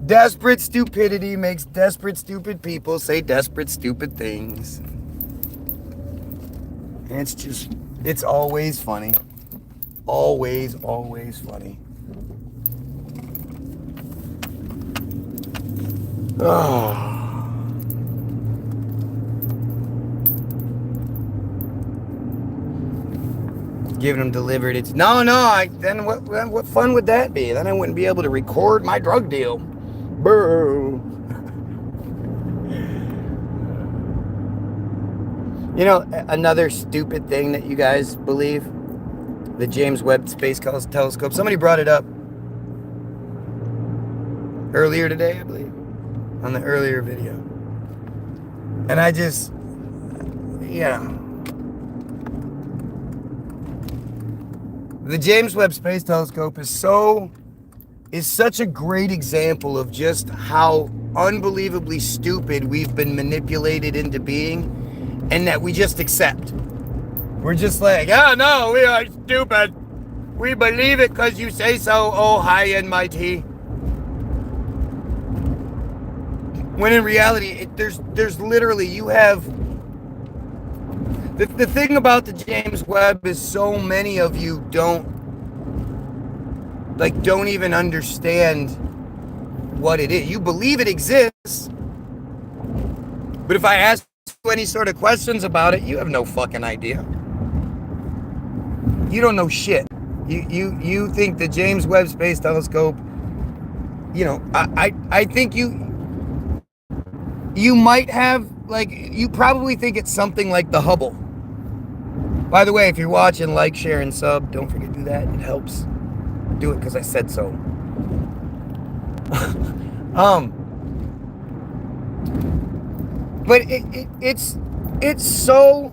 Desperate stupidity makes desperate stupid people say desperate stupid things. And it's always funny. Always funny. Oh. Giving them delivered. It's no. Then what fun would that be? Then I wouldn't be able to record my drug deal. Boo. You know, another stupid thing that you guys believe, the James Webb Space Telescope. Somebody brought it up earlier today, I believe, on the earlier video. And I just, The James Webb Space Telescope is such a great example of just how unbelievably stupid we've been manipulated into being, and that we just accept. We're just like, oh no, we are stupid. We believe it because you say so, oh high and mighty. When in reality, there's literally, you have... The thing about the James Webb is so many of you don't even understand what it is. You believe it exists, but if I ask you any sort of questions about it, you have no fucking idea. You don't know shit. You think the James Webb Space Telescope, I think you might have, you probably think it's something like the Hubble. By the way, if you're watching, like, share, and sub. Don't forget to do that. It helps. Do it because I said so. But it's so,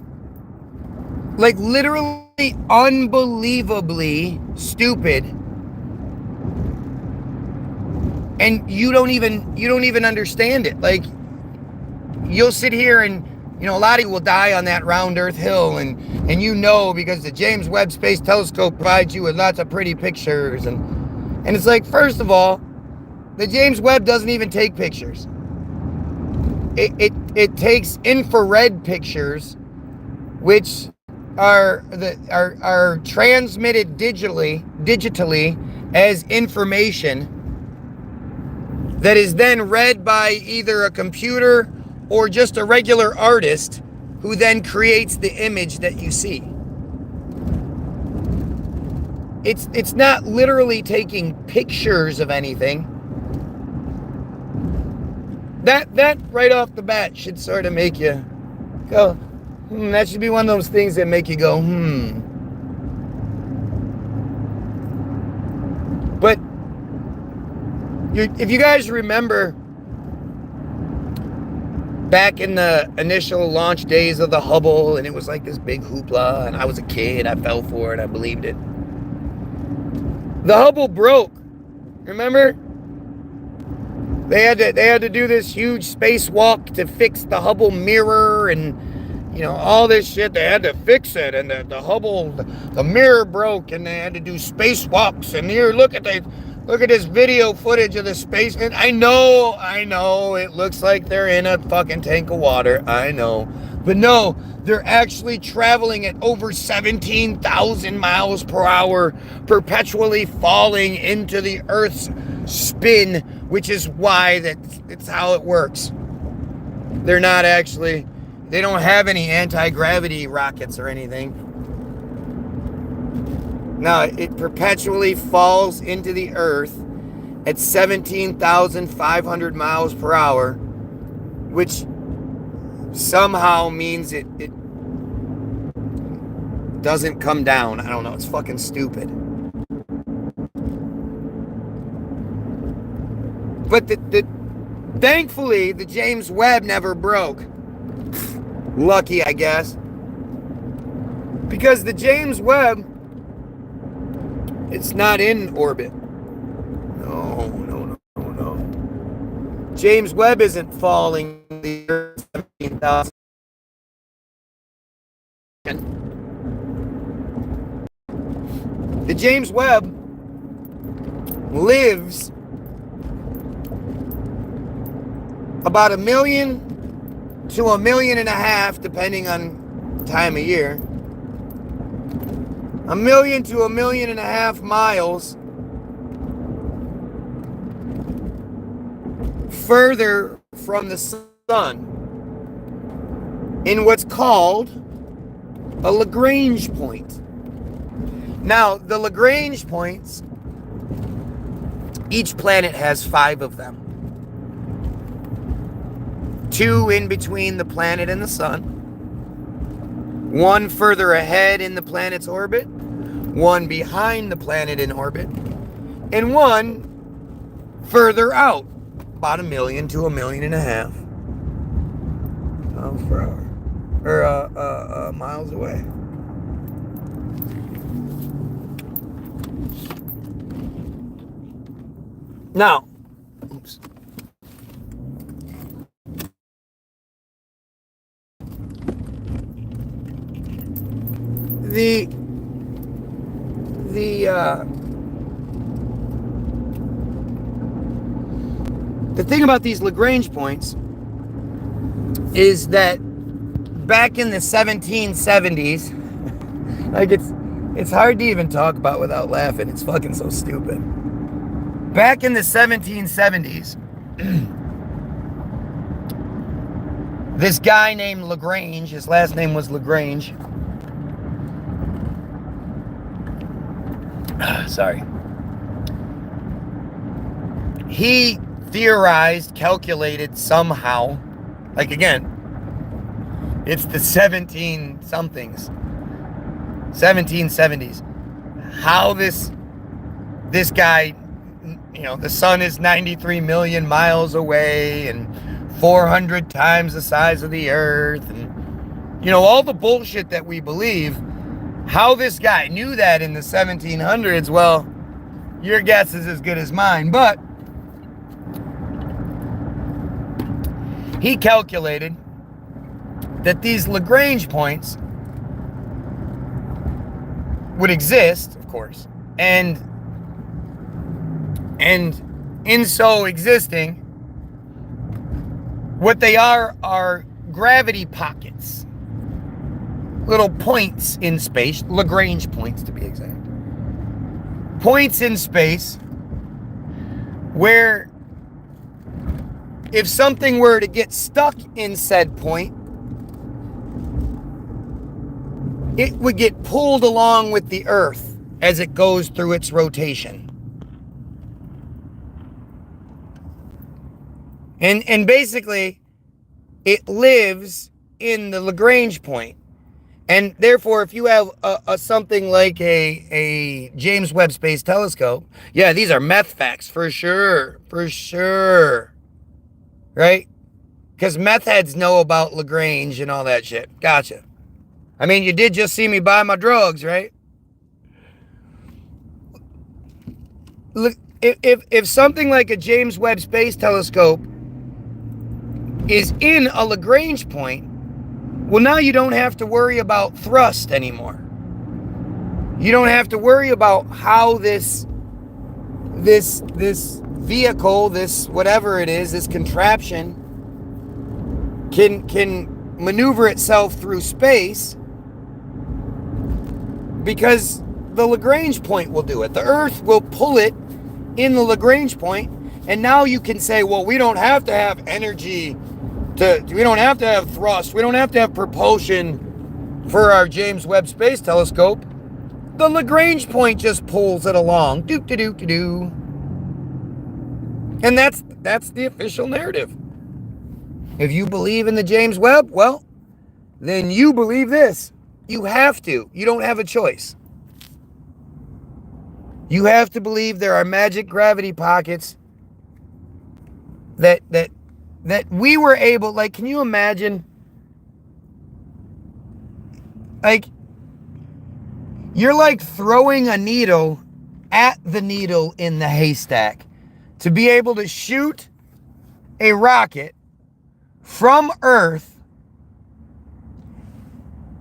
literally unbelievably stupid, and you don't even understand it. You'll sit here and, a lot of you will die on that round earth hill, and because the James Webb Space Telescope provides you with lots of pretty pictures, and it's like, first of all, the James Webb doesn't even take pictures. It takes infrared pictures, which are transmitted digitally as information that is then read by either a computer or just a regular artist, who then creates the image that you see. It's not literally taking pictures of anything. That right off the bat should sort of make you go, that should be one of those things that make you go, But if you guys remember, back in the initial launch days of the Hubble, and it was like this big hoopla, and I was a kid, I fell for it, I believed it. The Hubble broke. Remember? They had to do this huge spacewalk to fix the Hubble mirror, and all this shit. They had to fix it, and the Hubble, the mirror broke, and they had to do spacewalks. And here, look at this video footage of the space. And I know, it looks like they're in a fucking tank of water. I know. But no, they're actually traveling at over 17,000 miles per hour, perpetually falling into the Earth's spin, which is why it's how it works. They're not actually, they don't have any anti-gravity rockets or anything. No, it perpetually falls into the Earth at 17,500 miles per hour, which somehow means it doesn't come down. I don't know. It's fucking stupid. But thankfully, the James Webb never broke. Lucky, I guess. Because the James Webb, it's not in orbit. No. James Webb isn't falling the Earth 17,000. The James Webb lives about 1 million to 1.5 million, depending on time of year. 1 million to 1.5 million miles further from the sun, in what's called a Lagrange point. Now, the Lagrange points, each planet has 5 of them. 2 in between the planet and the sun, 1 further ahead in the planet's orbit, 1 behind the planet in orbit, and 1 further out, about 1 million to 1.5 million miles per hour, or miles away. Now, oops. The thing about these Lagrange points is that back in the 1770s, like it's hard to even talk about without laughing. It's fucking so stupid. Back in the 1770s, this guy named Lagrange, his last name was Lagrange. Sorry. He theorized, calculated somehow, like again, it's the 1770s, how this guy, you know, the sun is 93 million miles away and 400 times the size of the earth, and you know, all the bullshit that we believe. How this guy knew that in the 1700s, well, your guess is as good as mine. But he calculated that these Lagrange points would exist, of course, and in so existing, what they are gravity pockets. Little points in space, Lagrange points to be exact. Points in space where if something were to get stuck in said point, it would get pulled along with the Earth as it goes through its rotation. And basically, it lives in the Lagrange point. And therefore, if you have a something like a James Webb Space Telescope, yeah, these are meth facts for sure, right? Because meth heads know about Lagrange and all that shit. Gotcha. I mean, you did just see me buy my drugs, right? Look, if something like a James Webb Space Telescope is in a Lagrange point, well, now you don't have to worry about thrust anymore. You don't have to worry about how this vehicle, this whatever it is, this contraption can maneuver itself through space, because the Lagrange point will do it. The Earth will pull it in the Lagrange point, and now you can say, well, we don't have to have energy. We don't have to have thrust. We don't have to have propulsion for our James Webb Space Telescope. The Lagrange point just pulls it along. Doo-doo-doo-doo-doo. And that's the official narrative. If you believe in the James Webb, well, then you believe this. You have to. You don't have a choice. You have to believe there are magic gravity pockets that we were able, like, can you imagine, like, you're like throwing a needle at the needle in the haystack to be able to shoot a rocket from Earth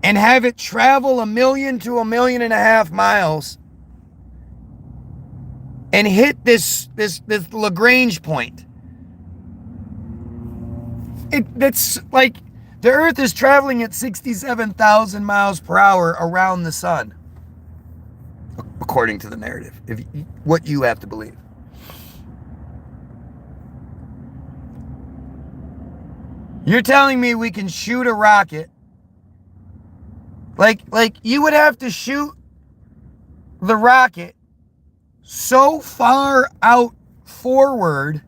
and have it travel 1 million to 1.5 million miles and hit this Lagrange point. That's like the Earth is traveling at 67,000 miles per hour around the sun, according to the narrative, what you have to believe. You're telling me we can shoot a rocket, like you would have to shoot the rocket so far out forward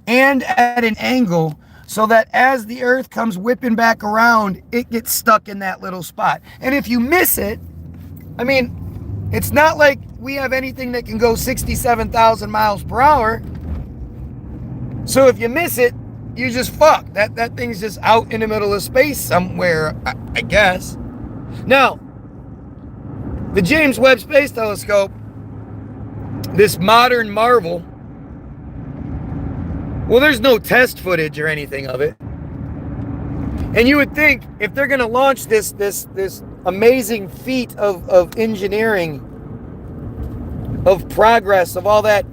and at an angle so that as the Earth comes whipping back around, it gets stuck in that little spot. And if you miss it, I mean, it's not like we have anything that can go 67,000 miles per hour. So if you miss it, you just fuck. That thing's just out in the middle of space somewhere, I guess. Now, the James Webb Space Telescope, this modern marvel, Well, there's no test footage or anything of it. And you would think if they're going to launch this amazing feat of engineering, of progress, of all that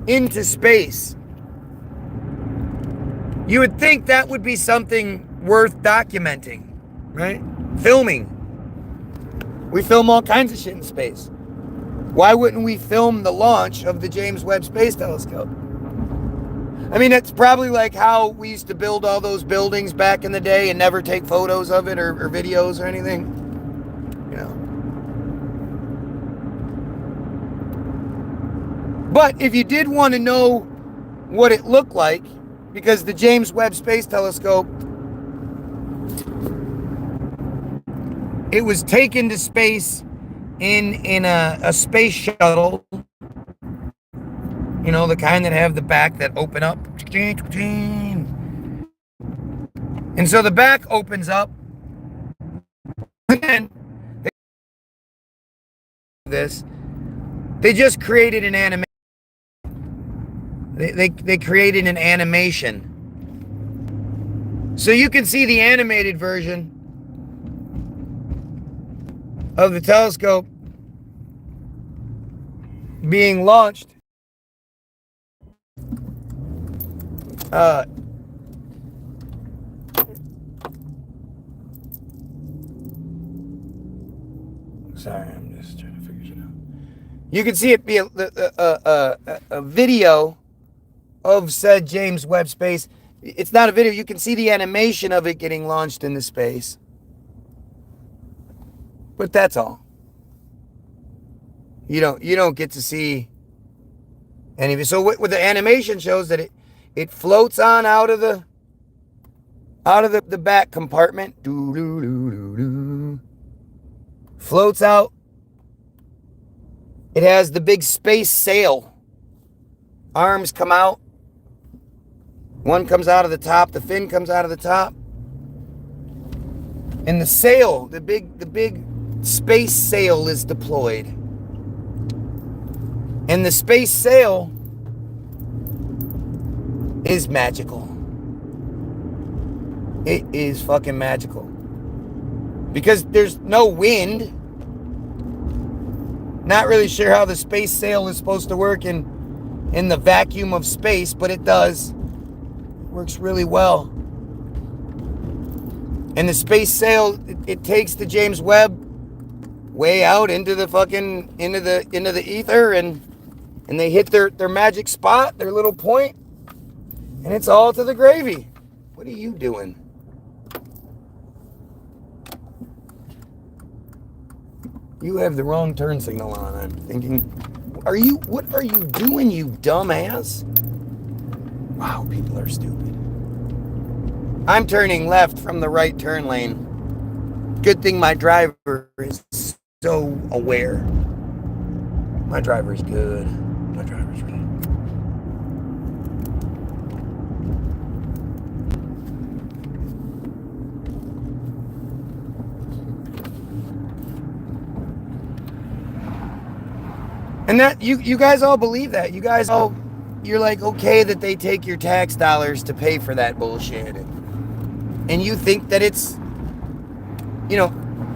into space, you would think that would be something worth documenting, right? Filming. We film all kinds of shit in space. Why wouldn't we film the launch of the James Webb Space Telescope? I mean, it's probably like how we used to build all those buildings back in the day and never take photos of it or videos or anything. You know. But if you did want to know what it looked like, because the James Webb Space Telescope, it was taken to space in a space shuttle. You know, the kind that have the back that open up. And so the back opens up. And they just created an animation. They created an animation. So you can see the animated version of the telescope being launched. Sorry, I'm just trying to figure shit out. You can see it be a video of said James Webb Space. It's not a video. You can see the animation of it getting launched into space. But that's all. You don't get to see any of it. So what the animation shows that it floats on out of the back compartment. Floats out. It has the big space sail. Arms come out. One comes out of the top. The fin comes out of the top. And the sail, the big space sail is deployed. And the space sail is magical. It is fucking magical. Because there's no wind. Not really sure how the space sail is supposed to work in the vacuum of space, but it does. It works really well. And the space sail, it takes the James Webb way out into the fucking into the ether, and they hit their magic spot, their little point, and it's all to the gravy. What are you doing? You have the wrong turn signal on. I'm thinking, what are you doing, you dumbass? Wow, people are stupid. I'm turning left from the right turn lane. Good thing my driver is so aware. My driver's good. My driver's good. And that you guys all believe that. You guys all, you're like, okay that they take your tax dollars to pay for that bullshit. And you think that it's,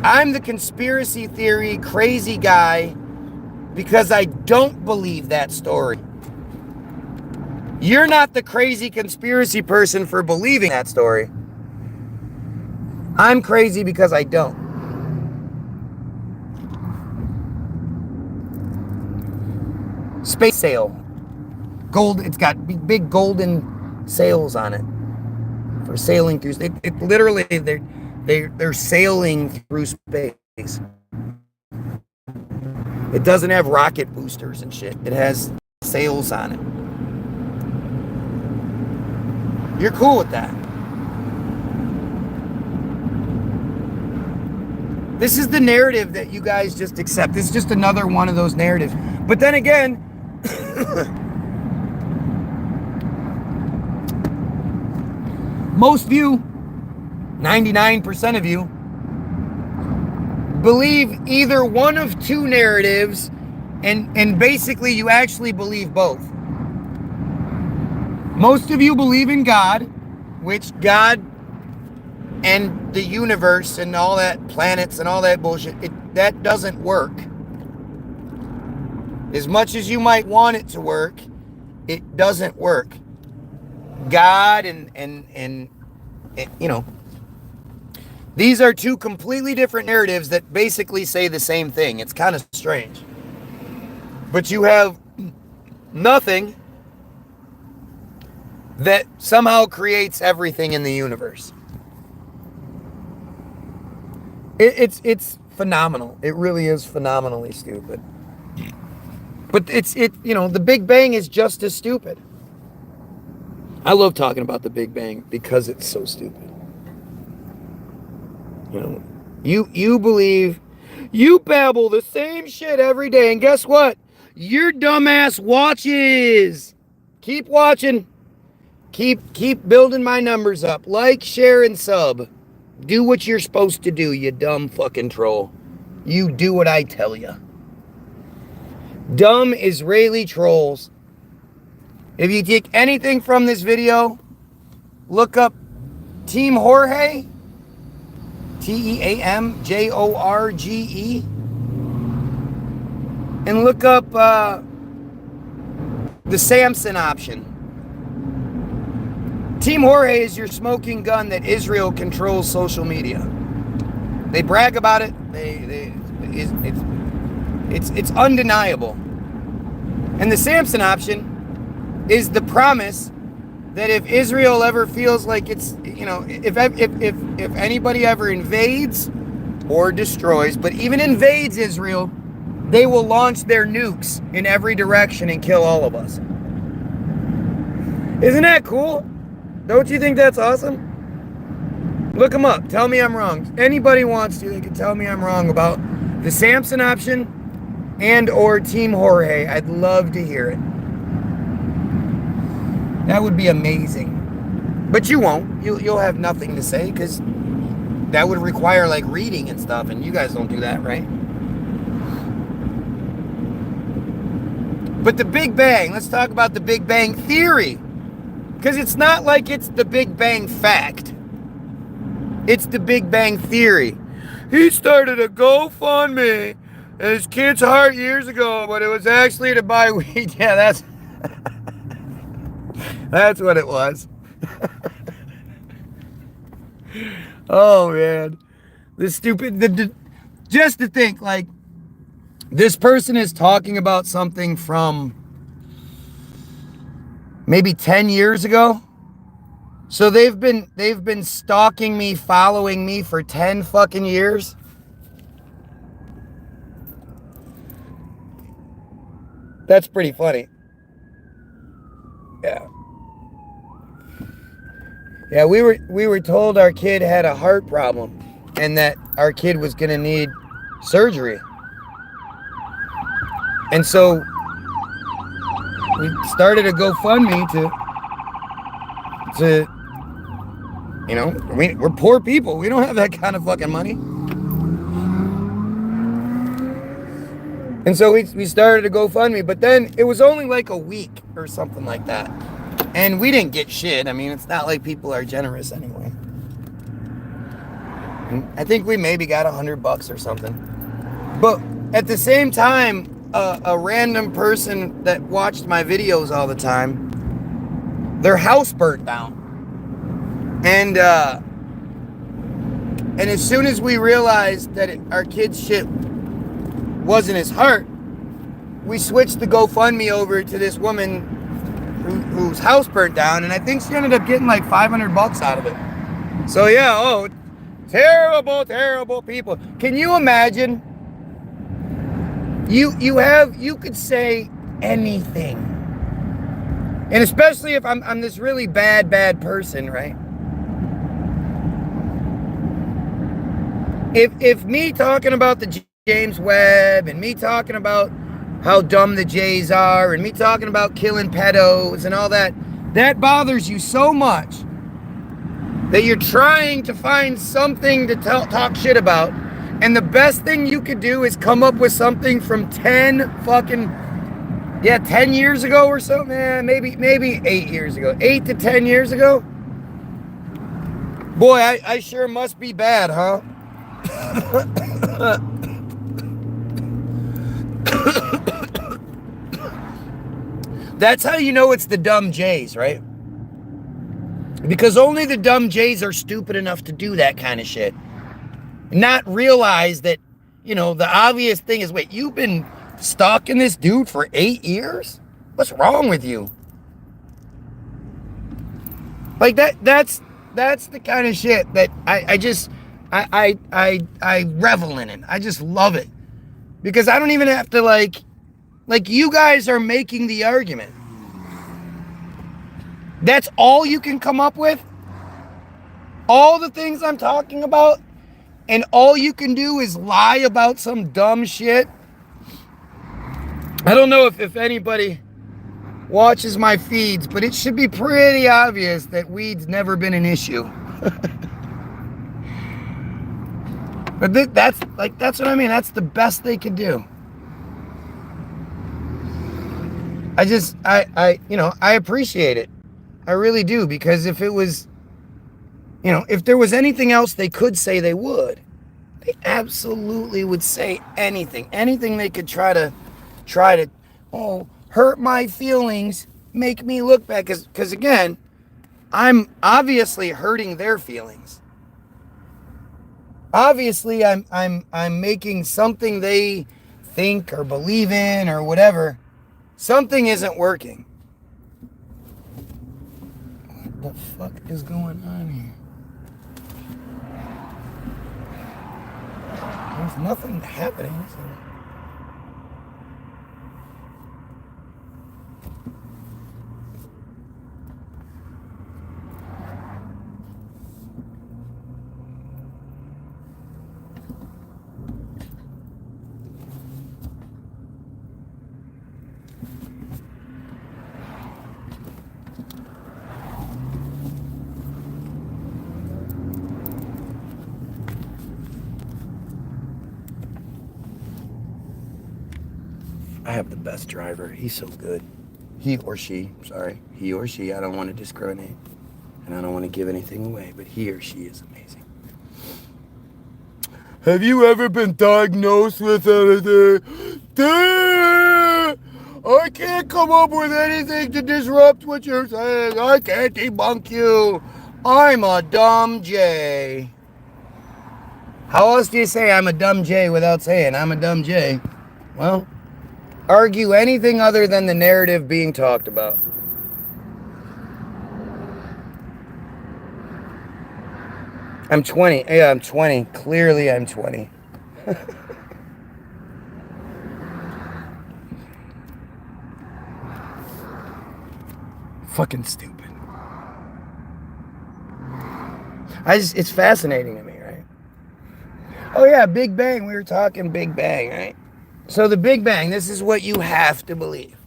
I'm the conspiracy theory crazy guy because I don't believe that story. You're not the crazy conspiracy person for believing that story. I'm crazy because I don't. Space sail. Gold, it's got big golden sails on it for sailing through. It literally, they're sailing through space. It doesn't have rocket boosters and shit. It has sails on it. You're cool with that. This is the narrative that you guys just accept. This is just another one of those narratives. But then again, most of you, 99% of you, believe either one of two narratives, and basically you actually believe both. Most of you believe in God, which God and the universe and all that, planets and all that bullshit, that doesn't work. As much as you might want it to work, it doesn't work. God and you know, these are two completely different narratives that basically say the same thing. It's kind of strange. But you have nothing that somehow creates everything in the universe. It's phenomenal. It really is phenomenally stupid. But you know, the Big Bang is just as stupid. I love talking about the Big Bang because it's so stupid. You know, you believe, you babble the same shit every day, and guess what? Your dumbass watches. Keep watching. Keep building my numbers up. Like, share, and sub. Do what you're supposed to do, you dumb fucking troll. You do what I tell you. Dumb Israeli trolls. If you take anything from this video, look up Team Jorge. Teamjorge. And look up the Samson option. Team Jorge is your smoking gun that Israel controls social media. They brag about it. It's undeniable. And the Samson option is the promise that if Israel ever feels like it's, you know, if anybody ever invades or destroys, but even invades Israel, they will launch their nukes in every direction and kill all of us. Isn't that cool? Don't you think that's awesome? Look them up. Tell me I'm wrong. Anybody wants to, they can tell me I'm wrong about the Samson option and or Team Jorge. I'd love to hear it. That would be amazing. But you won't. You'll have nothing to say because that would require like reading and stuff, and you guys don't do that, right? But the Big Bang, let's talk about the Big Bang Theory. Because it's not like it's the Big Bang fact. It's the Big Bang Theory. He started a GoFundMe in his kid's heart years ago, but it was actually to buy weed. Yeah, that's what it was. Oh, man. Just to think, like, this person is talking about something from maybe 10 years ago. So they've been stalking me, following me for 10 fucking years. That's pretty funny. Yeah. Yeah, we were told our kid had a heart problem and that our kid was going to need surgery. And so we started a GoFundMe to you know, we're poor people. We don't have that kind of fucking money. And so we started a GoFundMe, but then it was only like a week or something like that. And we didn't get shit. I mean, it's not like people are generous anyway. I think we maybe got $100 or something. But at the same time, a random person that watched my videos all the time, their house burnt down. And as soon as we realized that our kid's shit wasn't his heart, we switched the GoFundMe over to this woman whose house burnt down, and I think she ended up getting like $500 out of it. So yeah, terrible, terrible people. Can you imagine? You could say anything, and especially if I'm this really bad person, right? If me talking about the James Webb and me talking about how dumb the Jays are and me talking about killing pedos and all that, that bothers you so much that you're trying to find something to talk shit about, and the best thing you could do is come up with something from 10 fucking Yeah, 10 years ago or so, man. Maybe 8 years ago. 8 to 10 years ago. Boy, I sure must be bad, huh? That's how you know it's the dumb Jays, right? Because only the dumb Jays are stupid enough to do that kind of shit. Not realize that, the obvious thing is, wait, you've been stalking this dude for 8 years? What's wrong with you? Like that's the kind of shit that I revel in it. I just love it. Because I don't even have to like you guys are making the argument. That's all you can come up with? All the things I'm talking about, and all you can do is lie about some dumb shit? I don't know if anybody watches my feeds, but it should be pretty obvious that weed's never been an issue. But that's what I mean. That's the best they could do. I appreciate it. I really do, because if it was, if there was anything else they could say, they would. They absolutely would say anything. Anything they could try to, hurt my feelings, make me look bad. Because again, I'm obviously hurting their feelings. Obviously, I'm making something they think or believe in or whatever. Something isn't working. What the fuck is going on here? There's nothing happening, is there? I have the best driver. He's so good. He or she, I don't want to discriminate. And I don't want to give anything away, but he or she is amazing. Have you ever been diagnosed with anything? I can't come up with anything to disrupt what you're saying. I can't debunk you. I'm a dumb J. How else do you say I'm a dumb J without saying I'm a dumb J? Well, argue anything other than the narrative being talked about. I'm 20. Yeah, I'm 20. Clearly, I'm 20. Fucking stupid. It's fascinating to me, right? Oh yeah, Big Bang. We were talking Big Bang, right? So the Big Bang, this is what you have to believe.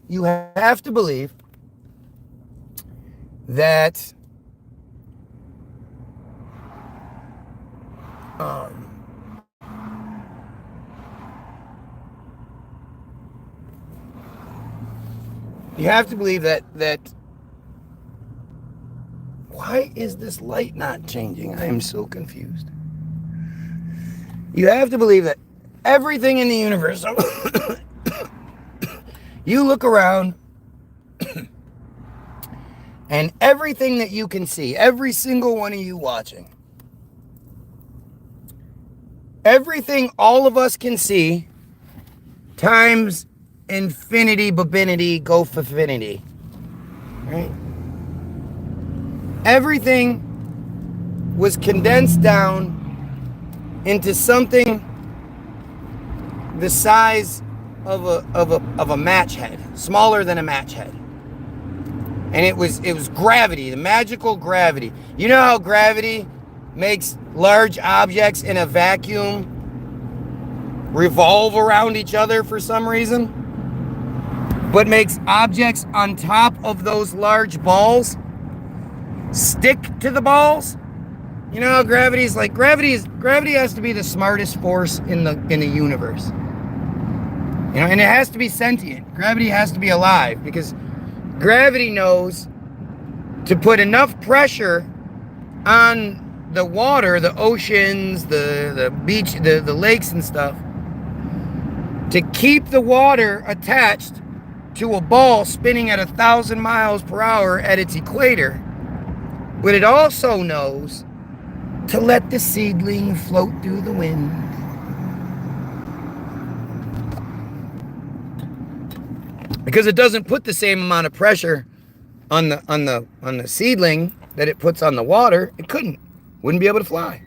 You have to believe that you have to believe that why is this light not changing? I am so confused. You have to believe that everything in the universe, you look around and everything that you can see, every single one of you watching, everything all of us can see times infinity, babinity, go finity, right? Everything was condensed down into something the size of a match head, smaller than a match head. And it was gravity, the magical gravity. You know how gravity makes large objects in a vacuum revolve around each other for some reason, but makes objects on top of those large balls stick to the balls? You know how gravity has to be the smartest force in the universe. You know, and it has to be sentient. Gravity has to be alive because gravity knows to put enough pressure on the water, the oceans, the beach, the lakes and stuff, to keep the water attached to a ball spinning at 1,000 miles per hour at its equator. But it also knows to let the seedling float through the wind. Because it doesn't put the same amount of pressure on the seedling that it puts on the water, it wouldn't be able to fly.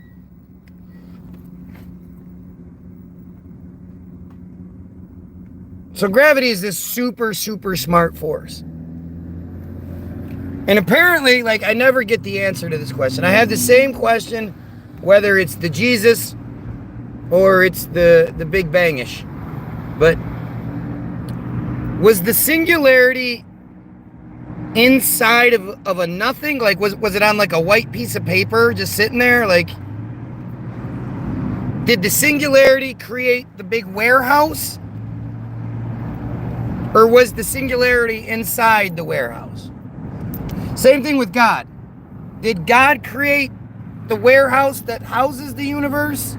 So gravity is this super, super smart force. And apparently, like, I never get the answer to this question. I have the same question whether it's the Jesus or it's the Big Bang-ish. But was the singularity inside of a nothing? Like, was it on like a white piece of paper just sitting there? Like, did the singularity create the big warehouse? Or was the singularity inside the warehouse? Same thing with God. Did God create the warehouse that houses the universe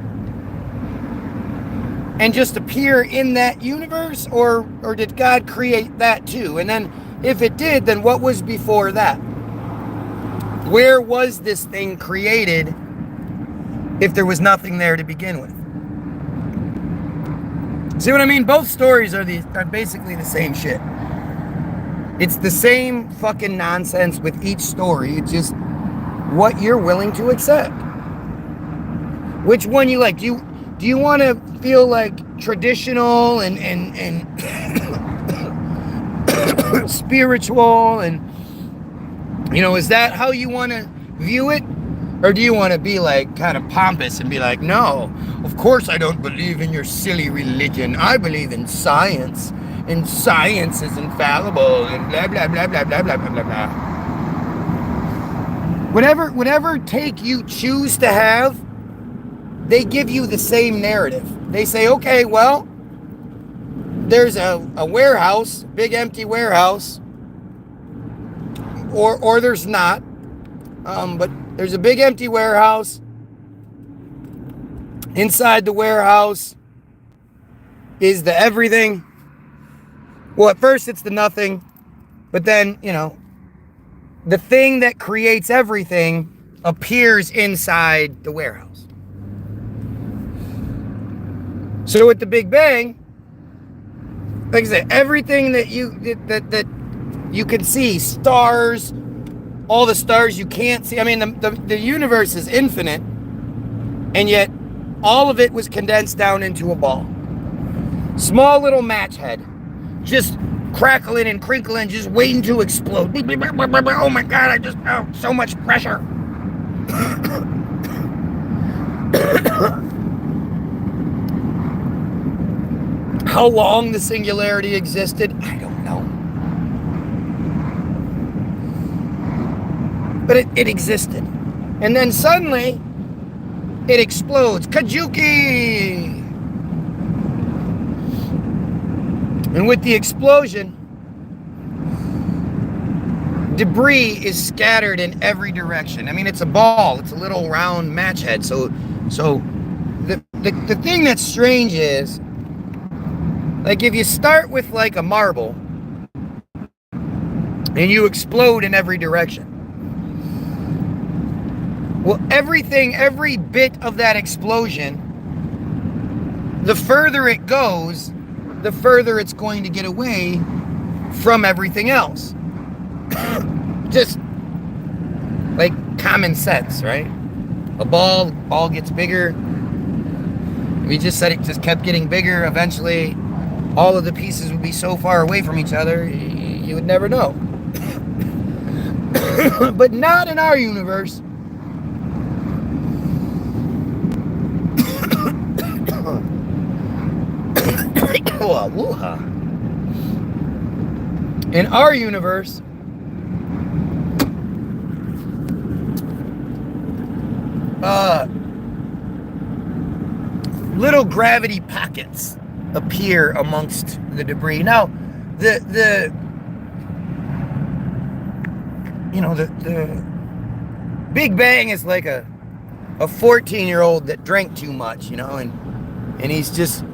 and just appear in that universe? Or did God create that too? And then if it did, then what was before that? Where was this thing created if there was nothing there to begin with? See what I mean? Both stories are basically the same shit. It's the same fucking nonsense with each story. It's just what you're willing to accept. Which one you like? Do you want to feel like traditional and spiritual and, you know, is that how you want to view it? Or do you want to be like kind of pompous and be like, no, of course I don't believe in your silly religion. I believe in science, and science is infallible, and blah, blah, blah, blah, blah, blah, blah, blah, blah. Whatever take you choose to have, they give you the same narrative. They say, okay, well, there's a warehouse, big empty warehouse, or there's not, but there's a big empty warehouse. Inside the warehouse is the everything. Well, at first it's the nothing, but then, you know, the thing that creates everything appears inside the warehouse. So with the Big Bang, like I said, everything that you can see, stars, all the stars you can't see. I mean, the universe is infinite, and yet all of it was condensed down into a ball. Small little match head, just crackling and crinkling, just waiting to explode. Oh my God, I just felt so much pressure. How long the singularity existed, I don't know. But it existed. And then suddenly, it explodes. Kajuki! And with the explosion, debris is scattered in every direction. I mean, it's a ball. It's a little round match head. So the thing that's strange is, like, if you start with like a marble and you explode in every direction, well, every bit of that explosion, the further it goes, the further it's going to get away from everything else. Just like common sense, right? A ball gets bigger. If you just said it just kept getting bigger, eventually all of the pieces would be so far away from each other, you would never know. But not in our universe. In our universe, little gravity pockets appear amongst the debris. Now, the Big Bang is like a 14-year-old that drank too much, and he's just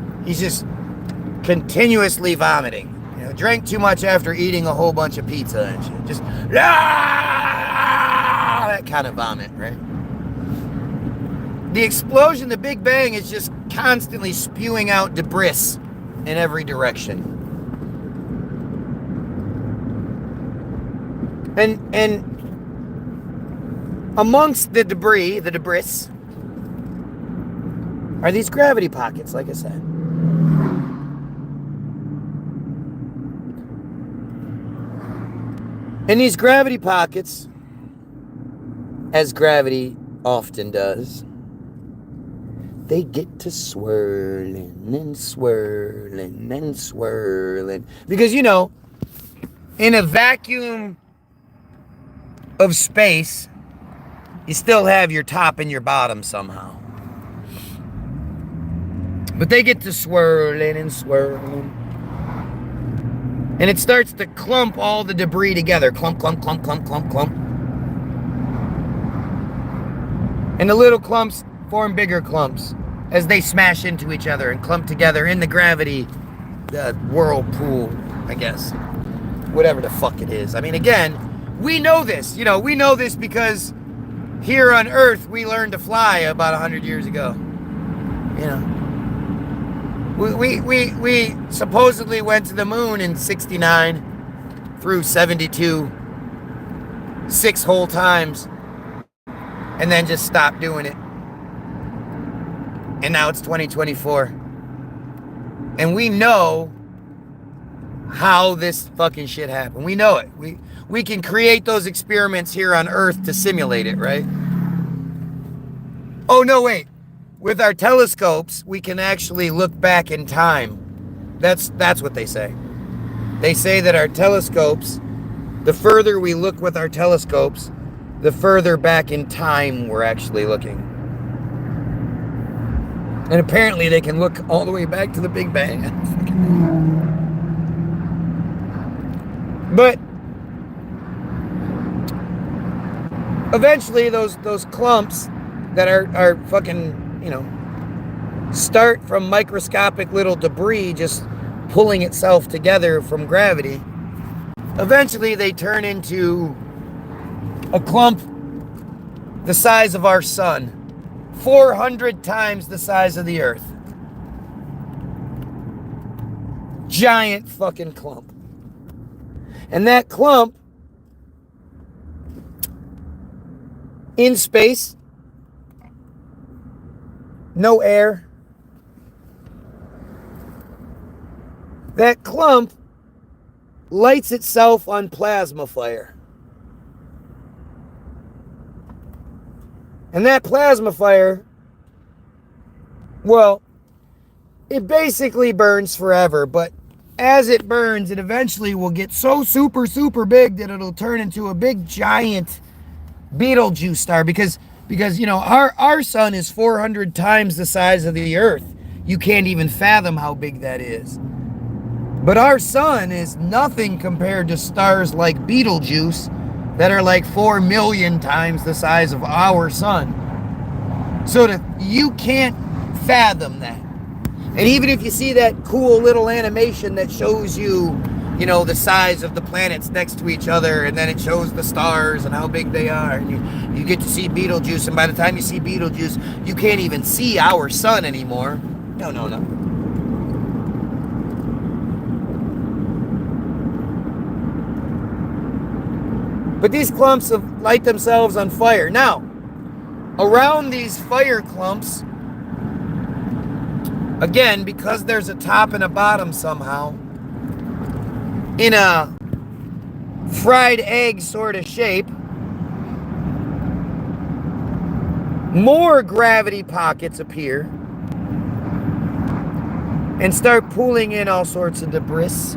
continuously vomiting. Drank too much after eating a whole bunch of pizza and shit. Just that kind of vomit, right? The explosion, the Big Bang, is just constantly spewing out debris in every direction. And amongst the debris, are these gravity pockets, like I said. And these gravity pockets, as gravity often does, they get to swirling and swirling and swirling. Because, in a vacuum of space, you still have your top and your bottom somehow. But they get to swirling and swirling. And it starts to clump all the debris together. Clump, clump, clump, clump, clump, clump. And the little clumps form bigger clumps as they smash into each other and clump together in the gravity, the whirlpool, I guess. Whatever the fuck it is. I mean, again, we know this. We know this because here on Earth, we learned to fly about 100 years ago. We supposedly went to the moon in 69 through 72 6 whole times and then just stopped doing it. And now it's 2024. And we know how this fucking shit happened. We know it. We can create those experiments here on Earth to simulate it, right? Oh, no, wait. With our telescopes, we can actually look back in time. That's what they say. They say that our telescopes, the further we look with our telescopes, the further back in time we're actually looking. And apparently they can look all the way back to the Big Bang. But eventually those clumps that are fucking, start from microscopic little debris just pulling itself together from gravity. Eventually they turn into a clump the size of our sun, 400 times the size of the Earth. Giant fucking clump. And that clump in space, no air. That clump lights itself on plasma fire. And that plasma fire, well, it basically burns forever, but as it burns, it eventually will get so super, super big that it'll turn into a big, giant Betelgeuse star because our sun is 400 times the size of the Earth. You can't even fathom how big that is. But our sun is nothing compared to stars like Betelgeuse that are like 4 million times the size of our sun. So you can't fathom that. And even if you see that cool little animation that shows you, the size of the planets next to each other, and then it shows the stars and how big they are, and you get to see Betelgeuse, and by the time you see Betelgeuse, you can't even see our sun anymore. No. But these clumps light themselves on fire. Now, around these fire clumps, again, because there's a top and a bottom somehow, in a fried egg sort of shape, more gravity pockets appear and start pulling in all sorts of debris.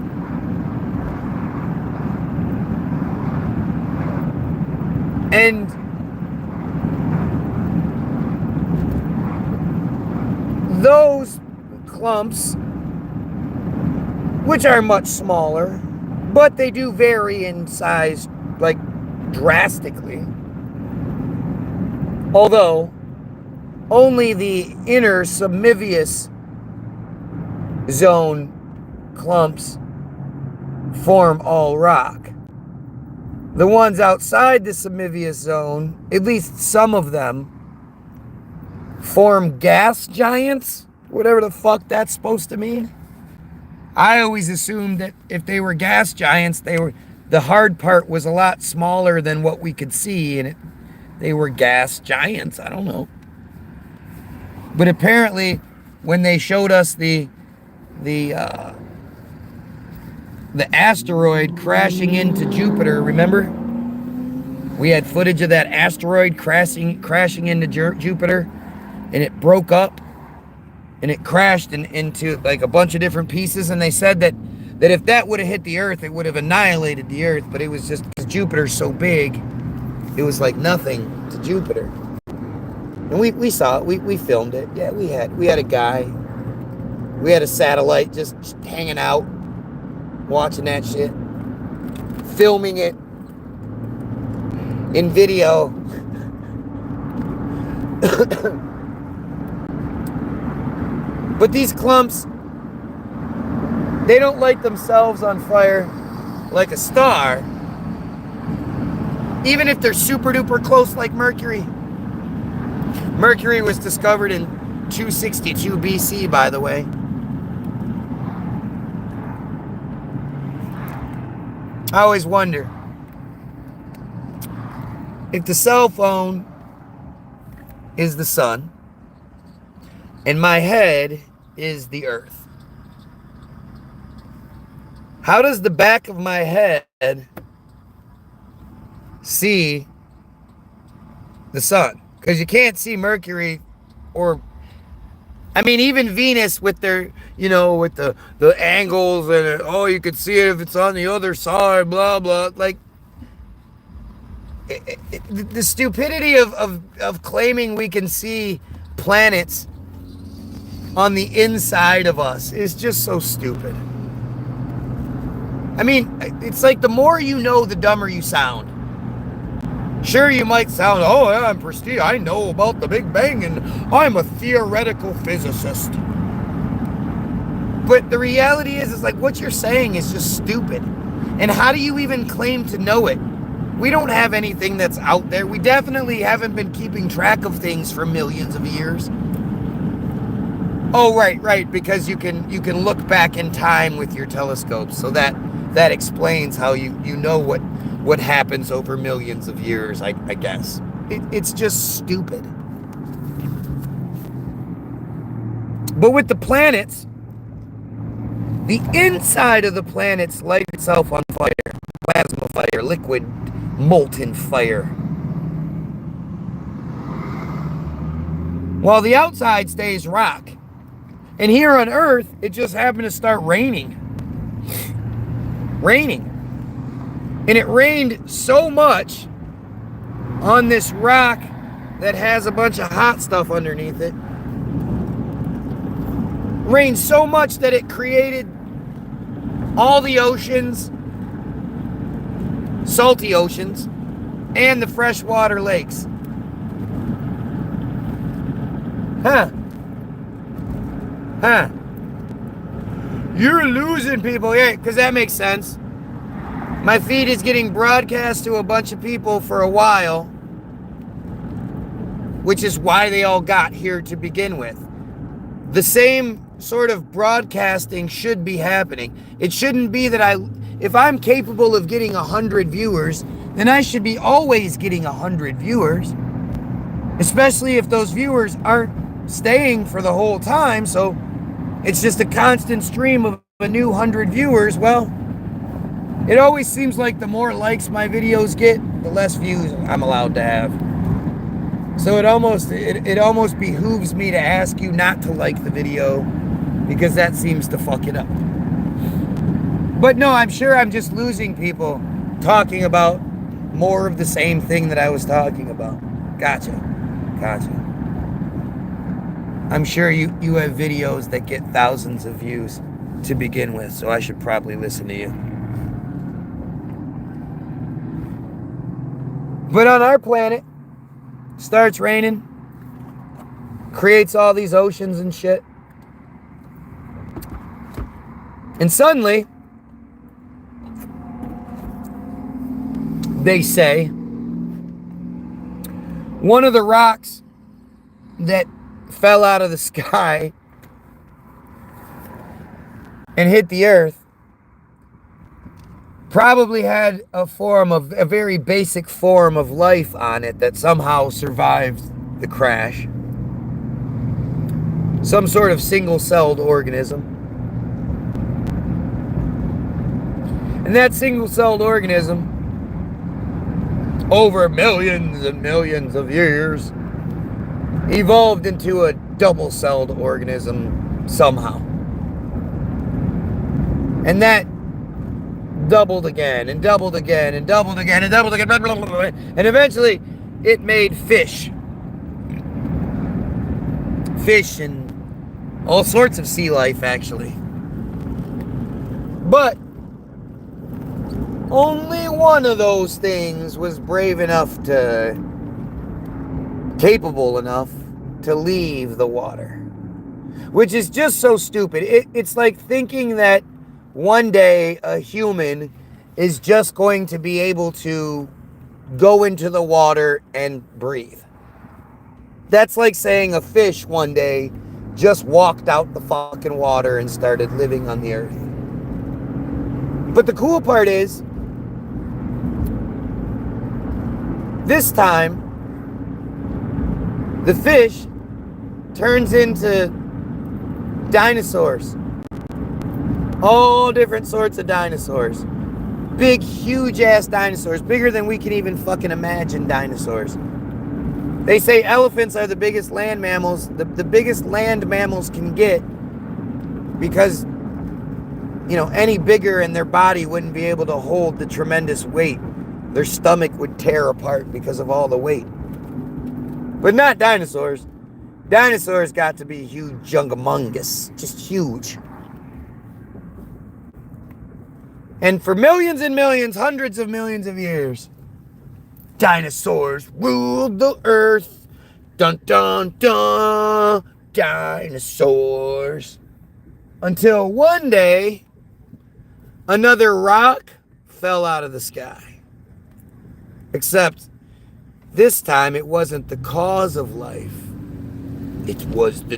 And those clumps, which are much smaller, but they do vary in size, like, drastically. Although, only the inner subniveous zone clumps form all rock. The ones outside the subniveous zone, at least some of them, form gas giants, whatever the fuck that's supposed to mean. I always assumed that if they were gas giants, the hard part was a lot smaller than what we could see, and they were gas giants. I don't know. But apparently, when they showed us the asteroid crashing into Jupiter, remember? We had footage of that asteroid crashing into Jupiter, and it broke up, and it crashed into like a bunch of different pieces, and they said that if that would have hit the Earth, it would have annihilated the Earth, but it was just because Jupiter's so big, it was like nothing to Jupiter. And we saw it, we filmed it. Yeah, we had a guy, we had a satellite just hanging out, watching that shit, filming it in video. But these clumps, they don't light themselves on fire like a star, even if they're super duper close like Mercury. Mercury was discovered in 262 BC, by the way. I always wonder if the cell phone is the sun and my head is the earth. How does the back of my head see the sun? Because you can't see Mercury, or I mean, even Venus with their, with the angles and you could see it if it's on the other side, blah blah. Like the stupidity of claiming we can see planets on the inside of us is just so stupid. I mean, it's like the more you know, the dumber you sound. Sure, you might sound, yeah, I'm prestige. I know about the Big Bang and I'm a theoretical physicist. But the reality is like what you're saying is just stupid. And how do you even claim to know it? We don't have anything that's out there. We definitely haven't been keeping track of things for millions of years. Oh, right, because you can look back in time with your telescopes, so that explains how you know what happens over millions of years, I guess. It's just stupid. But with the planets, the inside of the planets light itself on fire, plasma fire, liquid molten fire, while the outside stays rock. And here on Earth, it just happened to start raining. And it rained so much on this rock that has a bunch of hot stuff underneath it. Rained so much that it created all the oceans, salty oceans, and the freshwater lakes. You're losing people. Yeah, because that makes sense. My feed is getting broadcast to a bunch of people for a while, which is why they all got here to begin with. The same sort of broadcasting should be happening. It shouldn't be that if I'm capable of getting 100 viewers, then I should be always getting 100 viewers. Especially if those viewers aren't staying for the whole time, so it's just a constant stream of a new 100 viewers. Well, it always seems like the more likes my videos get, the less views I'm allowed to have. So it almost behooves me to ask you not to like the video, because that seems to fuck it up. But no, I'm sure I'm just losing people talking about more of the same thing that I was talking about. Gotcha. I'm sure you have videos that get thousands of views to begin with, so I should probably listen to you. But on our planet, starts raining, creates all these oceans and shit. And suddenly, they say, one of the rocks that fell out of the sky and hit the earth probably had a very basic form of life on it that somehow survived the crash. Some sort of single-celled organism. And that single-celled organism, over millions and millions of years, evolved into a double-celled organism somehow. And that doubled again, and doubled again, and doubled again, and doubled again, and eventually it made fish. Fish and all sorts of sea life, actually. But only one of those things was capable enough to leave the water. Which is just so stupid. It's like thinking that one day a human is just going to be able to go into the water and breathe. That's like saying a fish one day just walked out the fucking water and started living on the earth. But the cool part is, this time, the fish turns into dinosaurs. All different sorts of dinosaurs. Big, huge-ass dinosaurs. Bigger than we can even fucking imagine dinosaurs. They say elephants are the biggest land mammals. The biggest land mammals can get, because, any bigger in their body wouldn't be able to hold the tremendous weight. Their stomach would tear apart because of all the weight. But not dinosaurs. Dinosaurs got to be huge, humongous. Just huge. And for millions and millions, hundreds of millions of years, dinosaurs ruled the earth. Dun dun dun. Dinosaurs. Until one day, another rock fell out of the sky. Except this time it wasn't the cause of life. It was the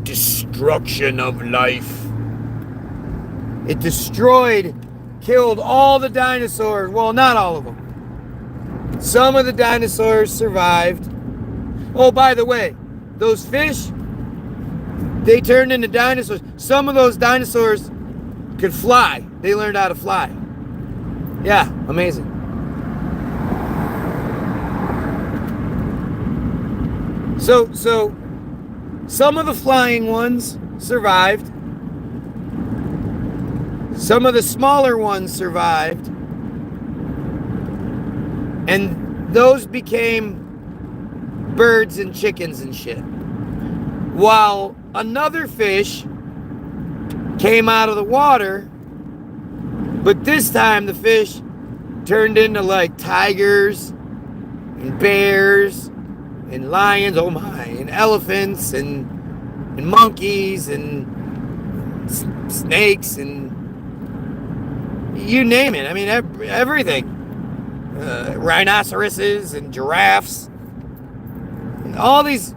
destruction of life. It killed all the dinosaurs. Well, not all of them. Some of the dinosaurs survived. Oh, by the way, those fish, they turned into dinosaurs. Some of those dinosaurs could fly. They learned how to fly. Yeah, amazing. So some of the flying ones survived. Some of the smaller ones survived. And those became birds and chickens and shit. While another fish came out of the water, but this time the fish turned into like tigers and bears and lions, oh my, and elephants and monkeys and snakes and you name it. I mean, everything. Rhinoceroses and giraffes. And all these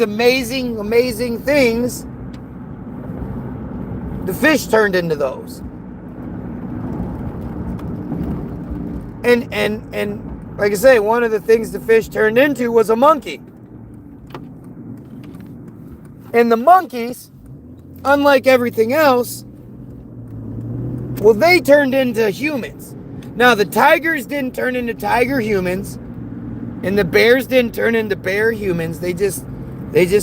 amazing things. The fish turned into those. And like I say, one of the things the fish turned into was a monkey. And the monkeys, unlike everything else, well, they turned into humans. Now, the tigers didn't turn into tiger humans, and the bears didn't turn into bear humans. They just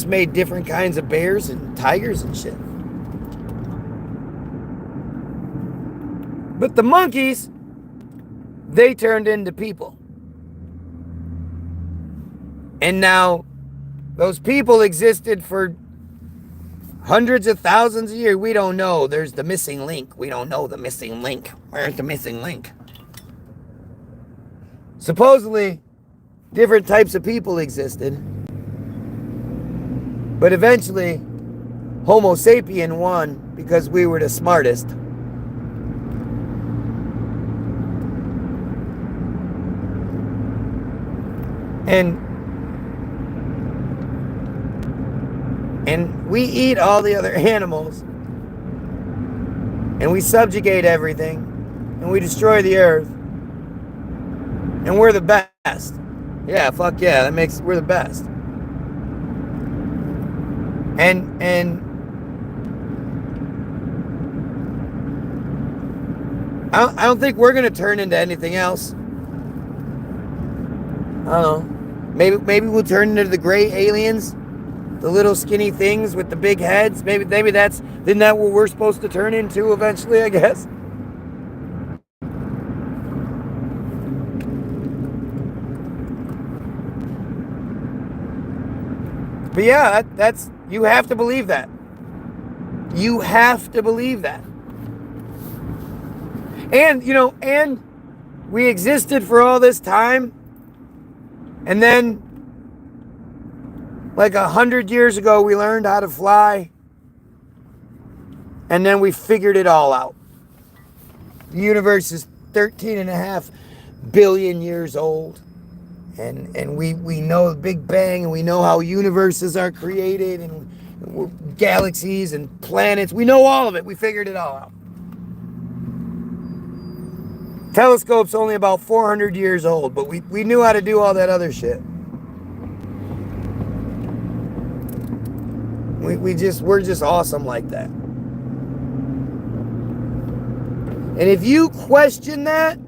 made different kinds of bears and tigers and shit. But the monkeys, they turned into people. And now those people existed for hundreds of thousands of years. We don't know. There's the missing link. We don't know the missing link. Where's the missing link? Supposedly, different types of people existed. But eventually, Homo sapien won because we were the smartest. And we eat all the other animals. And we subjugate everything. And we destroy the earth. And we're the best. Yeah, fuck yeah, we're the best. And I don't think we're gonna turn into anything else. I don't know. Maybe we'll turn into the gray aliens, the little skinny things with the big heads. Maybe isn't that what we're supposed to turn into eventually, I guess. But yeah, that's you have to believe that. You have to believe that. And we existed for all this time, and then like 100 years ago we learned how to fly, and then we figured it all out. The universe is 13.5 billion years old. And we know the Big Bang, and we know how universes are created, and galaxies and planets. We know all of it. We figured it all out. Telescope's only about 400 years old, but we knew how to do all that other shit. We're just awesome like that. And if you question that,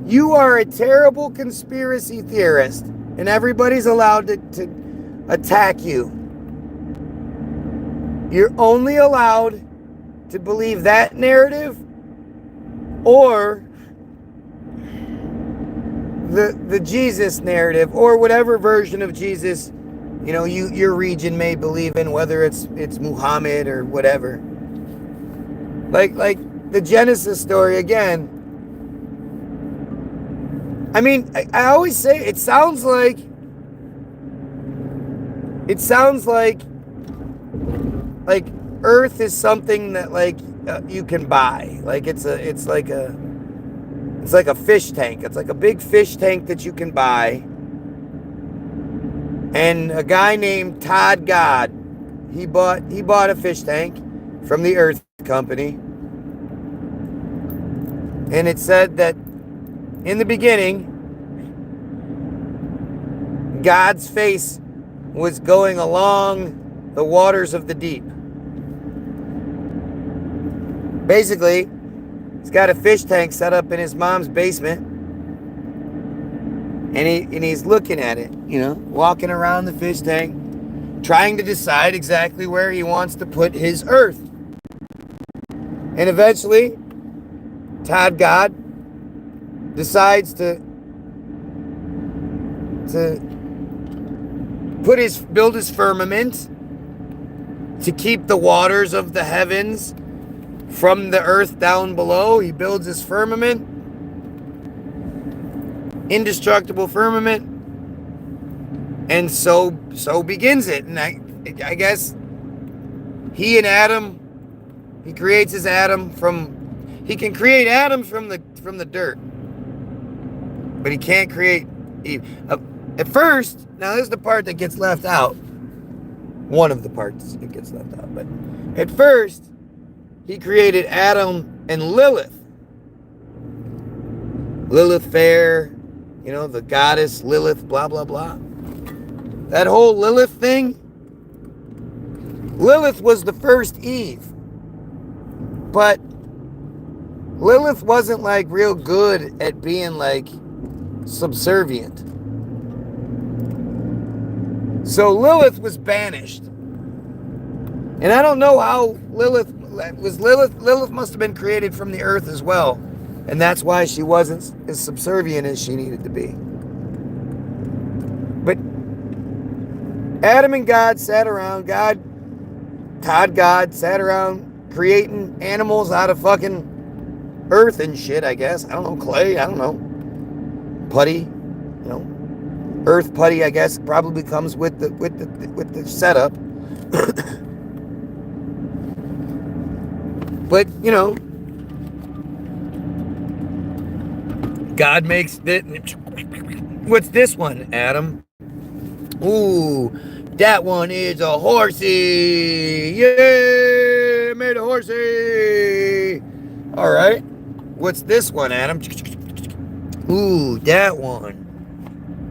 you are a terrible conspiracy theorist, and everybody's allowed to attack you. You're only allowed to believe that narrative or the Jesus narrative, or whatever version of Jesus your region may believe in, whether it's Muhammad or whatever. Like the Genesis story again. I mean, I always say it sounds like Earth is something that you can buy. Like it's like a fish tank. It's like a big fish tank that you can buy. And a guy named Todd God, he bought a fish tank from the Earth Company. And it said that in the beginning, God's face was going along the waters of the deep. Basically, he's got a fish tank set up in his mom's basement, and he's looking at it, walking around the fish tank, trying to decide exactly where he wants to put his earth. And eventually, Todd God decides to build his firmament to keep the waters of the heavens from the earth down below. He builds his firmament, indestructible firmament, and so begins it. And I guess he creates his Adam he can create atoms from the dirt. But he can't create Eve. At first, now this is the part that gets left out. One of the parts that gets left out. But at first, he created Adam and Lilith. Lilith fair, the goddess Lilith, blah, blah, blah. That whole Lilith thing, Lilith was the first Eve. But Lilith wasn't real good at being subservient. So Lilith was banished. And I don't know how Lilith must have been created from the earth as well. And that's why she wasn't as subservient as she needed to be. But Adam and God sat around. God sat around creating animals out of fucking earth and shit, I guess. I don't know, clay, I don't know. Putty, you know. Earth putty, I guess, probably comes with the setup. But, you know, God makes it. What's this one, Adam? Ooh, that one is a horsey. Yay, made a horsey. All right. What's this one, Adam? Ooh, that one.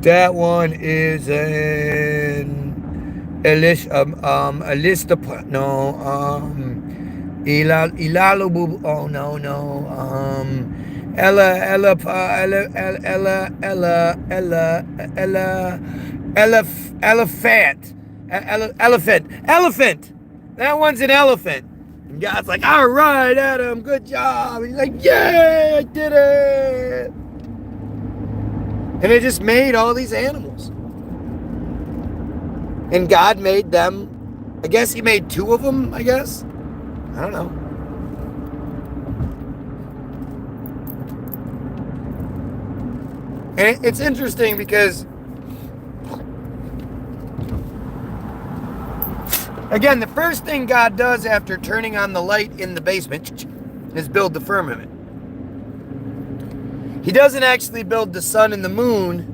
That one is an Ilalubu. Oh no. Elephant. That one's an elephant. And God's like, all right, Adam, good job. And he's like, yay, I did it. And it just made all these animals. And God made them. I guess he made 2 of them, I guess. I don't know. And it's interesting because, again, the first thing God does after turning on the light in the basement is build the firmament. He doesn't actually build the sun and the moon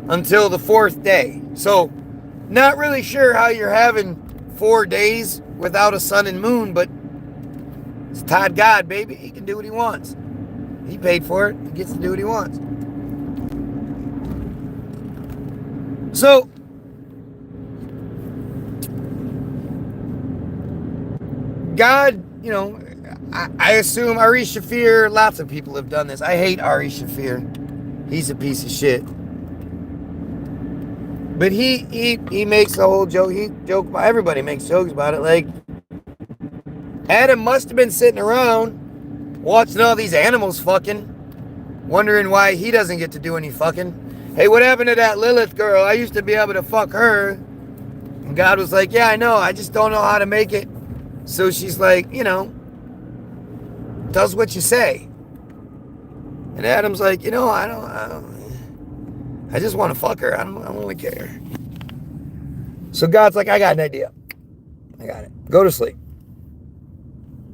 until the 4th day. So, not really sure how you're having 4 days without a sun and moon, but it's Todd God, baby. He can do what he wants. He paid for it. He gets to do what he wants. So, God, you know, I assume Ari Shaffir, lots of people have done this. I hate Ari Shaffir. He's a piece of shit. But he makes the whole joke. Everybody makes jokes about it. Like, Adam must have been sitting around watching all these animals fucking, wondering why he doesn't get to do any fucking. Hey, what happened to that Lilith girl? I used to be able to fuck her. And God was like, yeah, I know. I just don't know how to make it. So she's like, you know, does what you say. And Adam's like, you know, I just want to fuck her. I don't really care. So God's like, I got an idea. I got it. Go to sleep.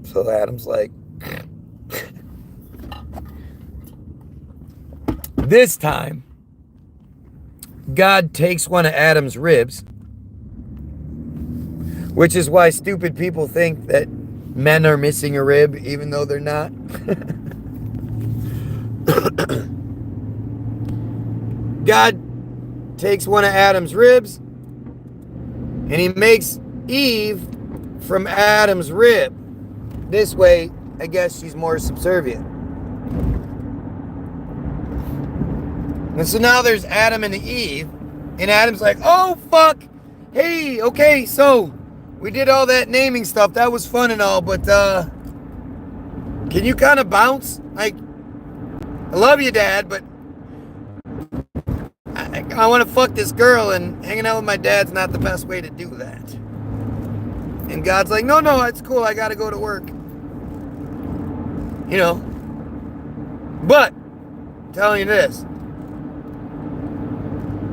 So Adam's like, this time, God takes one of Adam's ribs, which is why stupid people think that men are missing a rib, even though they're not. God takes one of Adam's ribs and he makes Eve from Adam's rib. This way, I guess she's more subservient. And so now there's Adam and Eve, and Adam's like, oh, fuck. Hey, okay, so we did all that naming stuff. That was fun and all, but can you kind of bounce? Like, I love you, Dad, but I want to fuck this girl, and hanging out with my dad's not the best way to do that. And God's like, no, it's cool. I got to go to work. You know. But, I'm telling you this.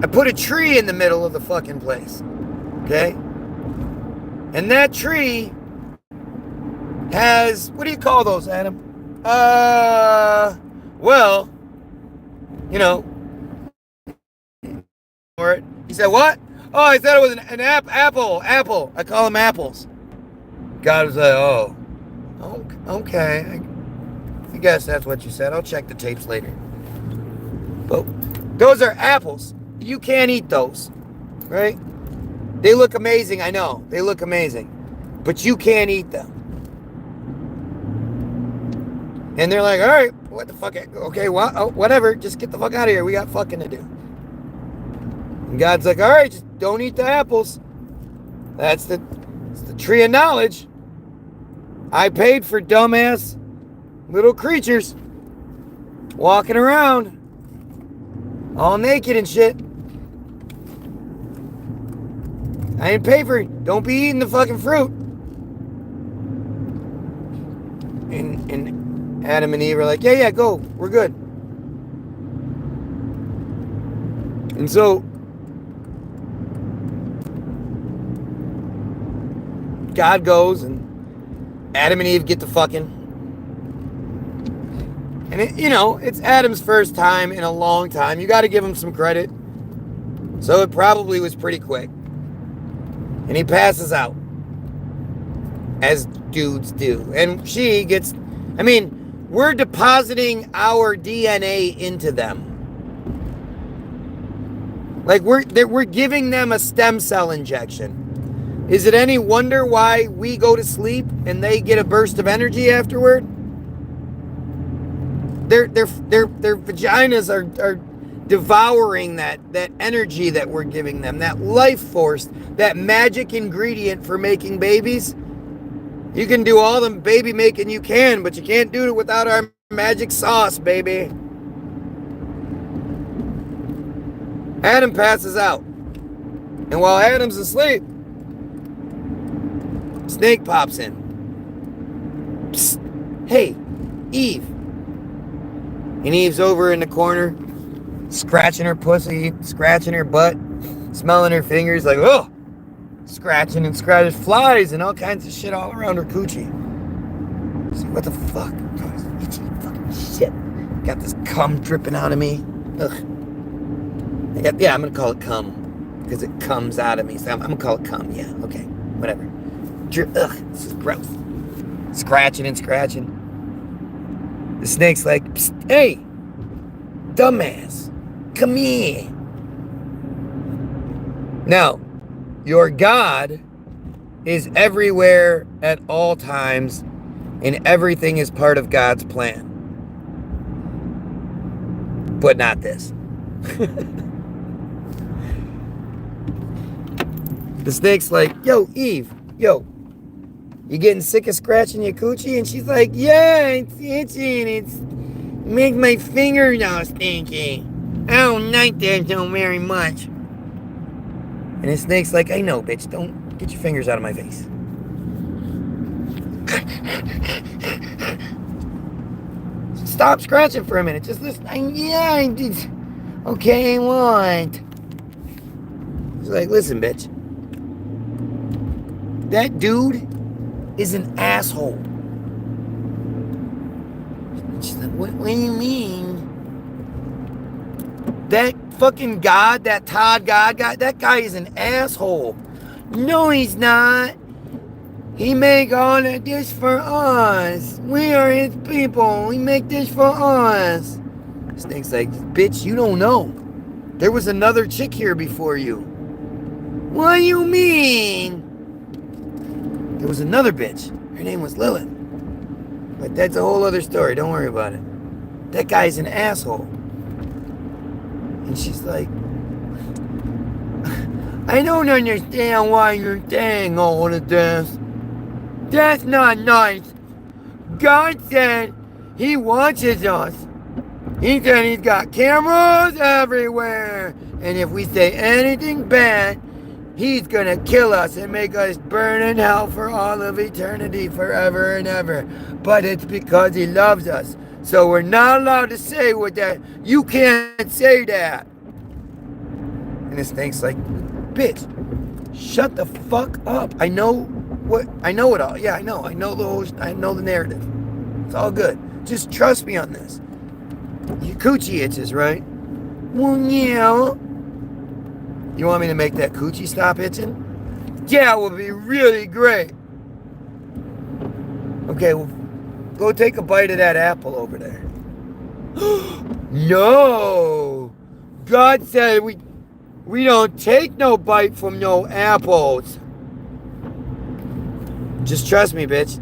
I put a tree in the middle of the fucking place. Okay? And that tree has, what do you call those, Adam? Well, you know. He said, what? Oh, I thought it was an apple. I call them apples. God was like, oh, okay. I guess that's what you said. I'll check the tapes later. But those are apples. You can't eat those, right? They look amazing, I know. They look amazing. But you can't eat them. And they're like, all right, what the fuck? Okay, whatever. Just get the fuck out of here. We got fucking to do. And God's like, all right, just don't eat the apples. It's the tree of knowledge. I paid for dumbass little creatures walking around all naked and shit. I didn't pay for it. Don't be eating the fucking fruit. And Adam and Eve are like, yeah, go. We're good. And so God goes and Adam and Eve get to fucking. And it's Adam's first time in a long time. You got to give him some credit. So it probably was pretty quick. And he passes out. As dudes do. And she gets, we're depositing our DNA into them. Like we're giving them a stem cell injection. Is it any wonder why we go to sleep and they get a burst of energy afterward? Their vaginas are devouring that energy that we're giving them, that life force, that magic ingredient for making babies. You can do all the baby making you can, but you can't do it without our magic sauce, baby. Adam passes out. And while Adam's asleep, Snake pops in. Psst. Hey, Eve. And Eve's over in the corner, scratching her pussy, scratching her butt, smelling her fingers like, oh, scratching and scratching flies and all kinds of shit all around her coochie. She's like, what the fuck? Oh, itchy fucking shit. Got this cum dripping out of me. Ugh. I'm going to call it cum because it comes out of me. So I'm going to call it cum. Yeah, okay, whatever. Ugh, this is gross. Scratching and scratching. The snake's like, psst, hey, dumbass, come here. Now, your God is everywhere at all times, and everything is part of God's plan. But not this. The snake's like, yo, Eve, yo, you getting sick of scratching your coochie? And she's like, yeah, it's itching. It's make my fingernails stinky. I don't like that so very much. And the snake's like, I know, bitch. Don't get your fingers out of my face. Stop scratching for a minute. Just listen. I did. Okay, what? He's like, listen, bitch. That dude is an asshole. She's like, what do you mean? That fucking God, that Todd God guy, that guy is an asshole. No, he's not. He make all of this for us. We are his people. He make this for us. Snake's like, bitch, you don't know. There was another chick here before you. What do you mean? There was another bitch. Her name was Lilith. But that's a whole other story. Don't worry about it. That guy's an asshole. And she's like, I don't understand why you're saying all of this. That's not nice. God said he watches us. He said he's got cameras everywhere. And if we say anything bad, he's gonna kill us and make us burn in hell for all of eternity, forever and ever. But it's because he loves us. So we're not allowed to say what that. You can't say that. And this snake's like, bitch, shut the fuck up. I know it all. Yeah, I know the narrative. It's all good. Just trust me on this. Your coochie itches, right? Well, yeah. You want me to make that coochie stop itching? Yeah, it would be really great. Okay, well, go take a bite of that apple over there. No! God said we don't take no bite from no apples. Just trust me, bitch.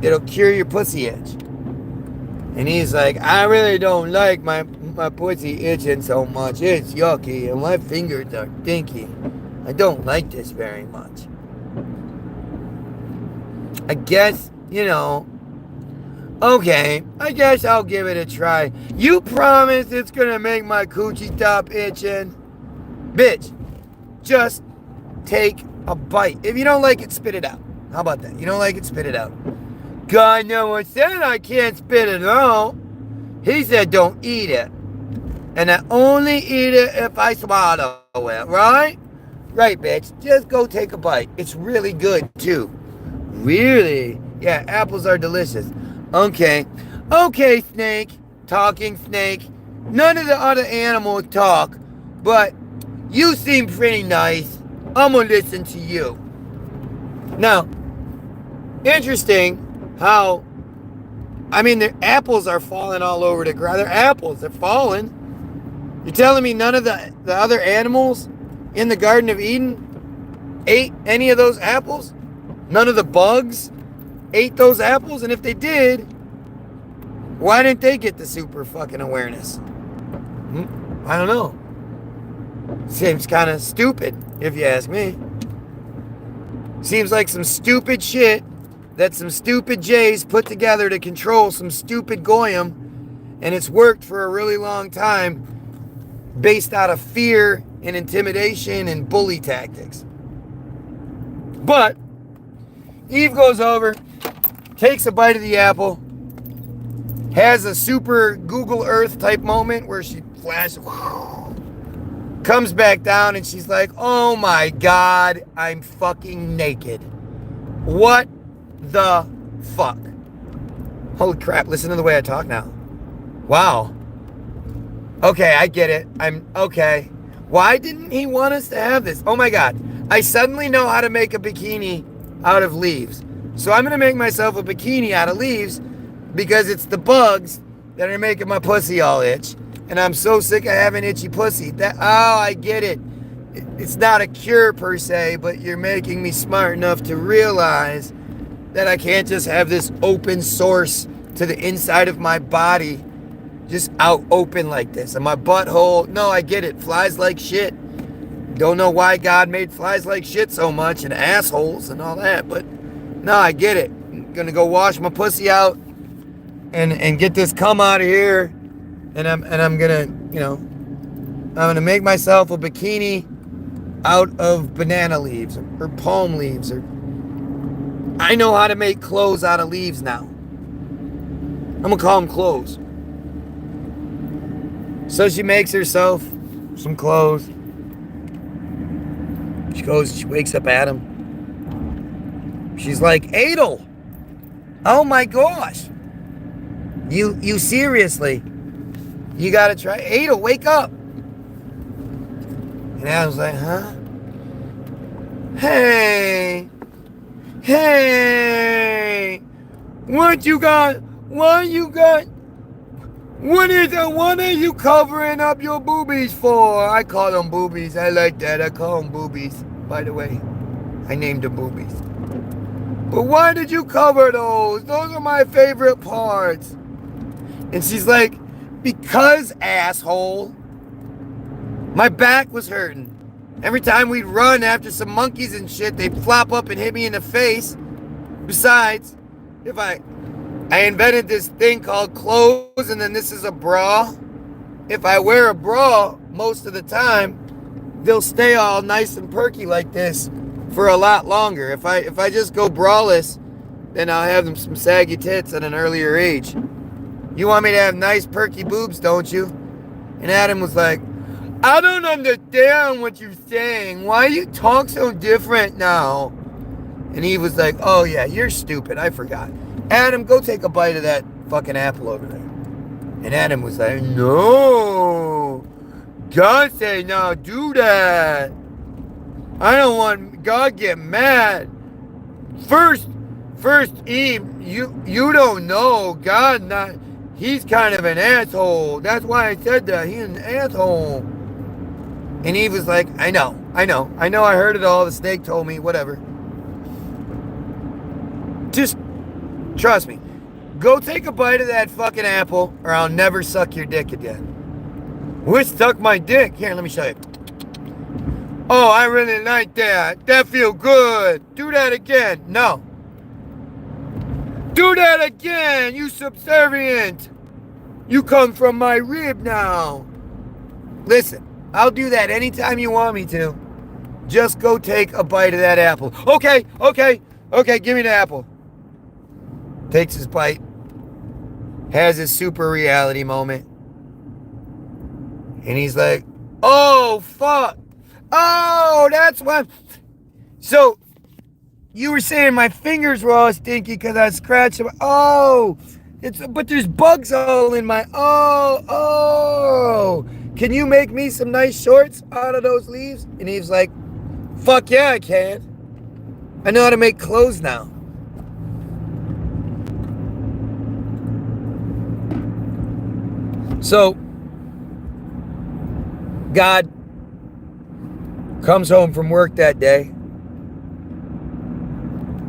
It'll cure your pussy itch. And he's like, I really don't like my pussy itching so much. It's yucky and my fingers are stinky. I don't like this very much. I guess, okay, I guess I'll give it a try. You promise it's gonna make my coochie stop itching? Bitch, just take a bite. If you don't like it, spit it out. How about that? You don't like it, spit it out. God never said I can't spit it out. He said don't eat it. And I only eat it if I swallow it, right? Right, bitch. Just go take a bite. It's really good, too. Really? Yeah, apples are delicious. Okay. Okay, snake. Talking snake. None of the other animals talk, but you seem pretty nice. I'm gonna listen to you. Now, interesting how, I mean, the apples are falling all over the ground. They're apples. They're falling. You're telling me none of the other animals in the Garden of Eden ate any of those apples? None of the bugs ate those apples? And if they did, why didn't they get the super fucking awareness? I don't know. Seems kind of stupid, if you ask me. Seems like some stupid shit that some stupid Jays put together to control some stupid Goyim, and it's worked for a really long time based out of fear and intimidation and bully tactics. But Eve goes over, takes a bite of the apple, has a super Google Earth type moment where she flashes, comes back down, and she's like, oh my God, I'm fucking naked. What the fuck? Holy crap, listen to the way I talk now. Wow. Okay, I get it. Okay. Why didn't he want us to have this? Oh my God. I suddenly know how to make a bikini out of leaves. So I'm going to make myself a bikini out of leaves because it's the bugs that are making my pussy all itch. And I'm so sick of having itchy pussy. I get it. It's not a cure per se, but you're making me smart enough to realize that I can't just have this open source to the inside of my body just out open like this. And my butthole, no, I get it. Flies like shit. Don't know why God made flies like shit so much and assholes and all that, but no, I get it. I'm gonna go wash my pussy out and get this cum out of here, and I'm gonna, I'm gonna make myself a bikini out of banana leaves or palm leaves, or I know how to make clothes out of leaves now. I'm gonna call them clothes. So she makes herself some clothes. She wakes up Adam. She's like, Adel, oh my gosh. You seriously, you gotta try. Adel, wake up. And Adam's like, huh? Hey, what you got? What are you covering up your boobies for? I call them boobies. I like that. I call them boobies. By the way, I named them boobies. But why did you cover those? Those are my favorite parts. And she's like, because, asshole. My back was hurting. Every time we'd run after some monkeys and shit, they'd flop up and hit me in the face. Besides, if I invented this thing called clothes, and then this is a bra. If I wear a bra most of the time, they'll stay all nice and perky like this for a lot longer. If I just go braless, then I'll have them some saggy tits at an earlier age. You want me to have nice perky boobs, don't you? And Adam was like, I don't understand what you're saying. Why you talk so different now? And he was like, oh yeah, you're stupid. I forgot. Adam, go take a bite of that fucking apple over there. And Adam was like, no. God said, no, do that. I don't want God get mad. First, Eve, you don't know. God not, he's kind of an asshole. That's why I said that. He's an asshole. And Eve was like, I know, I heard it all. The snake told me, whatever. Just trust me. Go take a bite of that fucking apple, or I'll never suck your dick again. Which suck my dick? Here, let me show you. Oh, I really like that. That feel good. Do that again. No. Do that again, you subservient. You come from my rib now. Listen, I'll do that anytime you want me to. Just go take a bite of that apple. Okay, give me the apple. Takes his bite. Has his super reality moment. And he's like, oh, fuck. Oh, that's why. So, you were saying my fingers were all stinky because I scratched them. Oh, but there's bugs all in my, oh. Can you make me some nice shorts out of those leaves? And Eve's like, fuck yeah, I can. I know how to make clothes now. So, God comes home from work that day.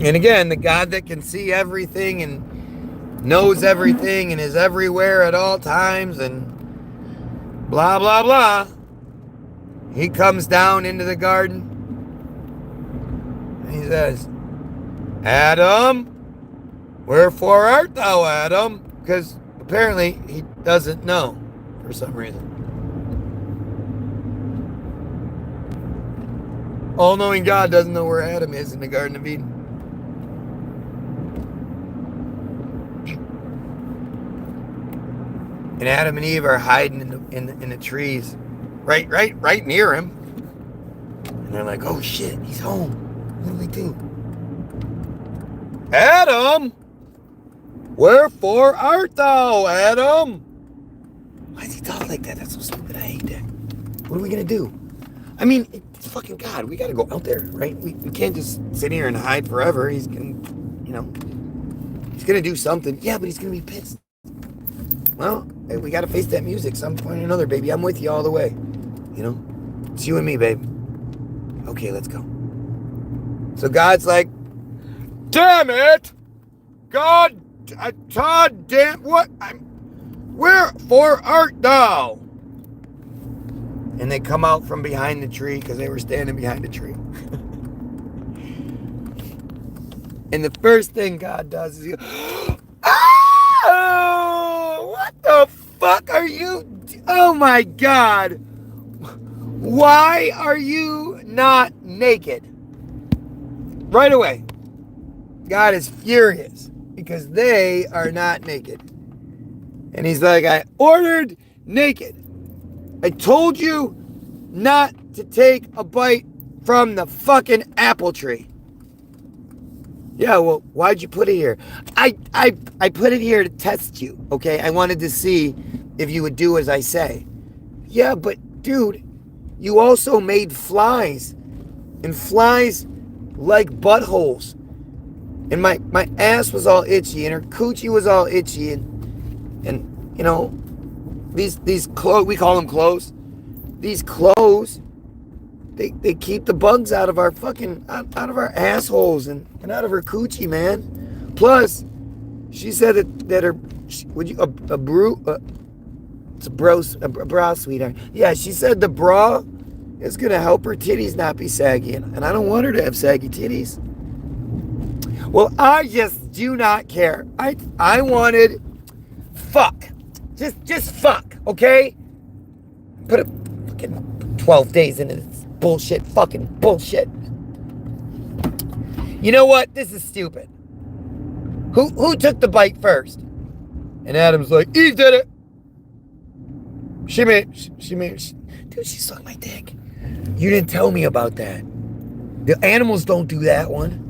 And again, the God that can see everything and knows everything and is everywhere at all times and blah, blah, blah. He comes down into the garden and he says, Adam, wherefore art thou, Adam? Because apparently he doesn't know for some reason. All-knowing God doesn't know where Adam is in the Garden of Eden. And Adam and Eve are hiding in the trees, right near him. And they're like, "Oh shit, he's home. What do we do?" Adam, wherefore art thou, Adam? Why does he talk like that? That's so stupid. I hate that. What are we gonna do? I mean, it's fucking God. We gotta go out there, right? We can't just sit here and hide forever. He's gonna, he's gonna do something. Yeah, but he's gonna be pissed. Well, hey, we gotta face that music some point or another, baby. I'm with you all the way. It's you and me, babe. Okay, let's go. So God's like, damn it! God damn, what? Wherefore art thou? And they come out from behind the tree because they were standing behind the tree. And the first thing God does is he goes, oh, what the fuck are you? Oh my God. Why are you not naked? Right away. God is furious because they are not naked. And he's like, I ordered naked. I told you not to take a bite from the fucking apple tree. Yeah, well, why'd you put it here? I put it here to test you, okay? I wanted to see if you would do as I say. Yeah, but dude, you also made flies. And flies like buttholes. And my ass was all itchy and her coochie was all itchy and these clothes, we call them clothes. These clothes, they keep the bugs out of our fucking, out of our assholes and out of her coochie, man. Plus, she said that her, would you, it's a bra, sweetheart. Yeah, she said the bra is going to help her titties not be saggy. And I don't want her to have saggy titties. Well, I just do not care. I wanted fuck. Just fuck, okay? Put a fucking 12 days into this fucking bullshit. You know what? This is stupid. Who took the bite first? And Adam's like, Eve did it. She made, dude, she sucked my dick. You didn't tell me about that. The animals don't do that one.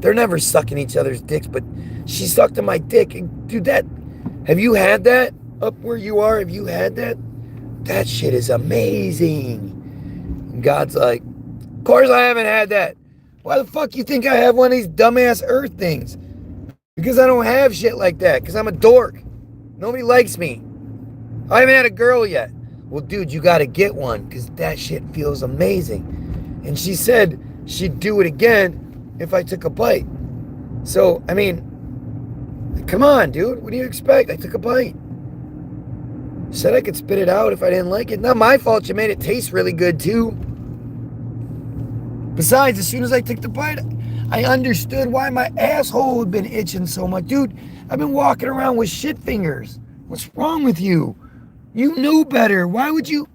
They're never sucking each other's dicks, but she sucked on my dick. And dude, have you had that up where you are? Have you had that? That shit is amazing. And God's like, of course I haven't had that. Why the fuck you think I have one of these dumbass earth things? Because I don't have shit like that. Because I'm a dork. Nobody likes me. I haven't had a girl yet. Well, dude, you got to get one because that shit feels amazing. And she said she'd do it again if I took a bite. So, I mean, come on, dude. What do you expect? I took a bite. Said I could spit it out if I didn't like it. Not my fault you made it taste really good, too. Besides, as soon as I took the bite, I understood why my asshole had been itching so much. Dude, I've been walking around with shit fingers. What's wrong with you? You knew better. Why would you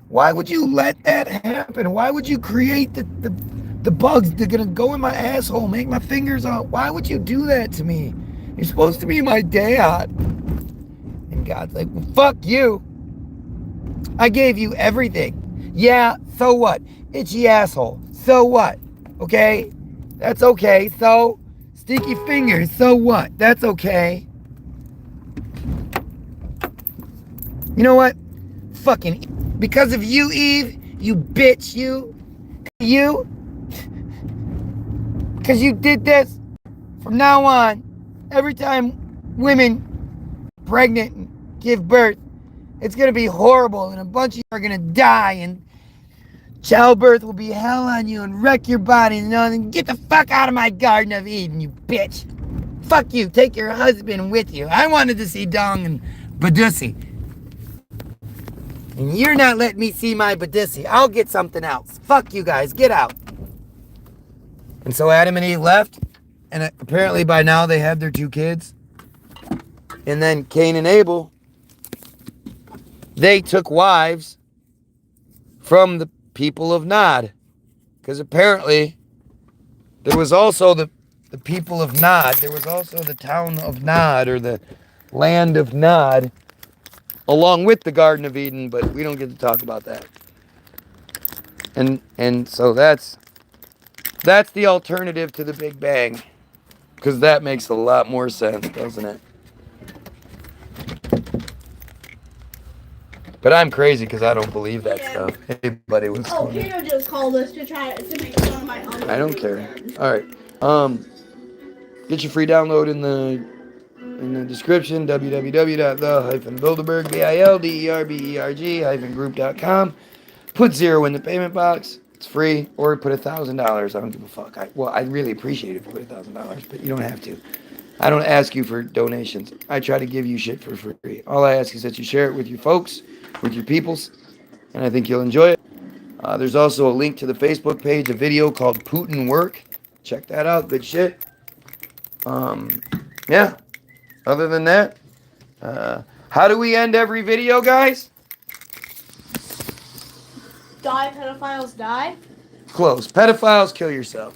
Why would you let that happen? Why would you create the bugs that are gonna go in my asshole, make my fingers out? Why would you do that to me? You're supposed to be my dad. And God's like, well, fuck you. I gave you everything. Yeah, so what? Itchy asshole. So what? Okay? That's okay. So, sticky fingers. So what? That's okay. You know what? Fucking, because of you, Eve, you bitch, you, because you did this, from now on, every time women pregnant and give birth, it's going to be horrible, and a bunch of you are going to die, and childbirth will be hell on you and wreck your body, and get the fuck out of my Garden of Eden, you bitch. Fuck you. Take your husband with you. I wanted to see Dong and Badussi. And you're not letting me see my Badussi. I'll get something else. Fuck you guys. Get out. And so Adam and Eve left. And apparently by now they had their 2 kids. And then Cain and Abel, they took wives from the people of Nod. Because apparently there was also the people of Nod. There was also the town of Nod, or the land of Nod, along with the Garden of Eden, but we don't get to talk about that. And so that's the alternative to the Big Bang, because that makes a lot more sense, doesn't it? But I'm crazy because I don't believe that stuff. Hey, buddy, what's going on? Peter just called us to try to make fun of my uncle. I don't care. All right. Get your free download in the description, www.the-bilderberg.group.com. Put 0 in the payment box. It's free. Or put $1,000. I don't give a fuck. I'd really appreciate it if you put $1,000, but you don't have to. I don't ask you for donations. I try to give you shit for free. All I ask is that you share it with your folks, with your peoples, and I think you'll enjoy it. There's also a link to the Facebook page, a video called Putin Work. Check that out. Good shit. Yeah. Other than that, how do we end every video, guys? Die, pedophiles, die. Close. Pedophiles, kill yourself.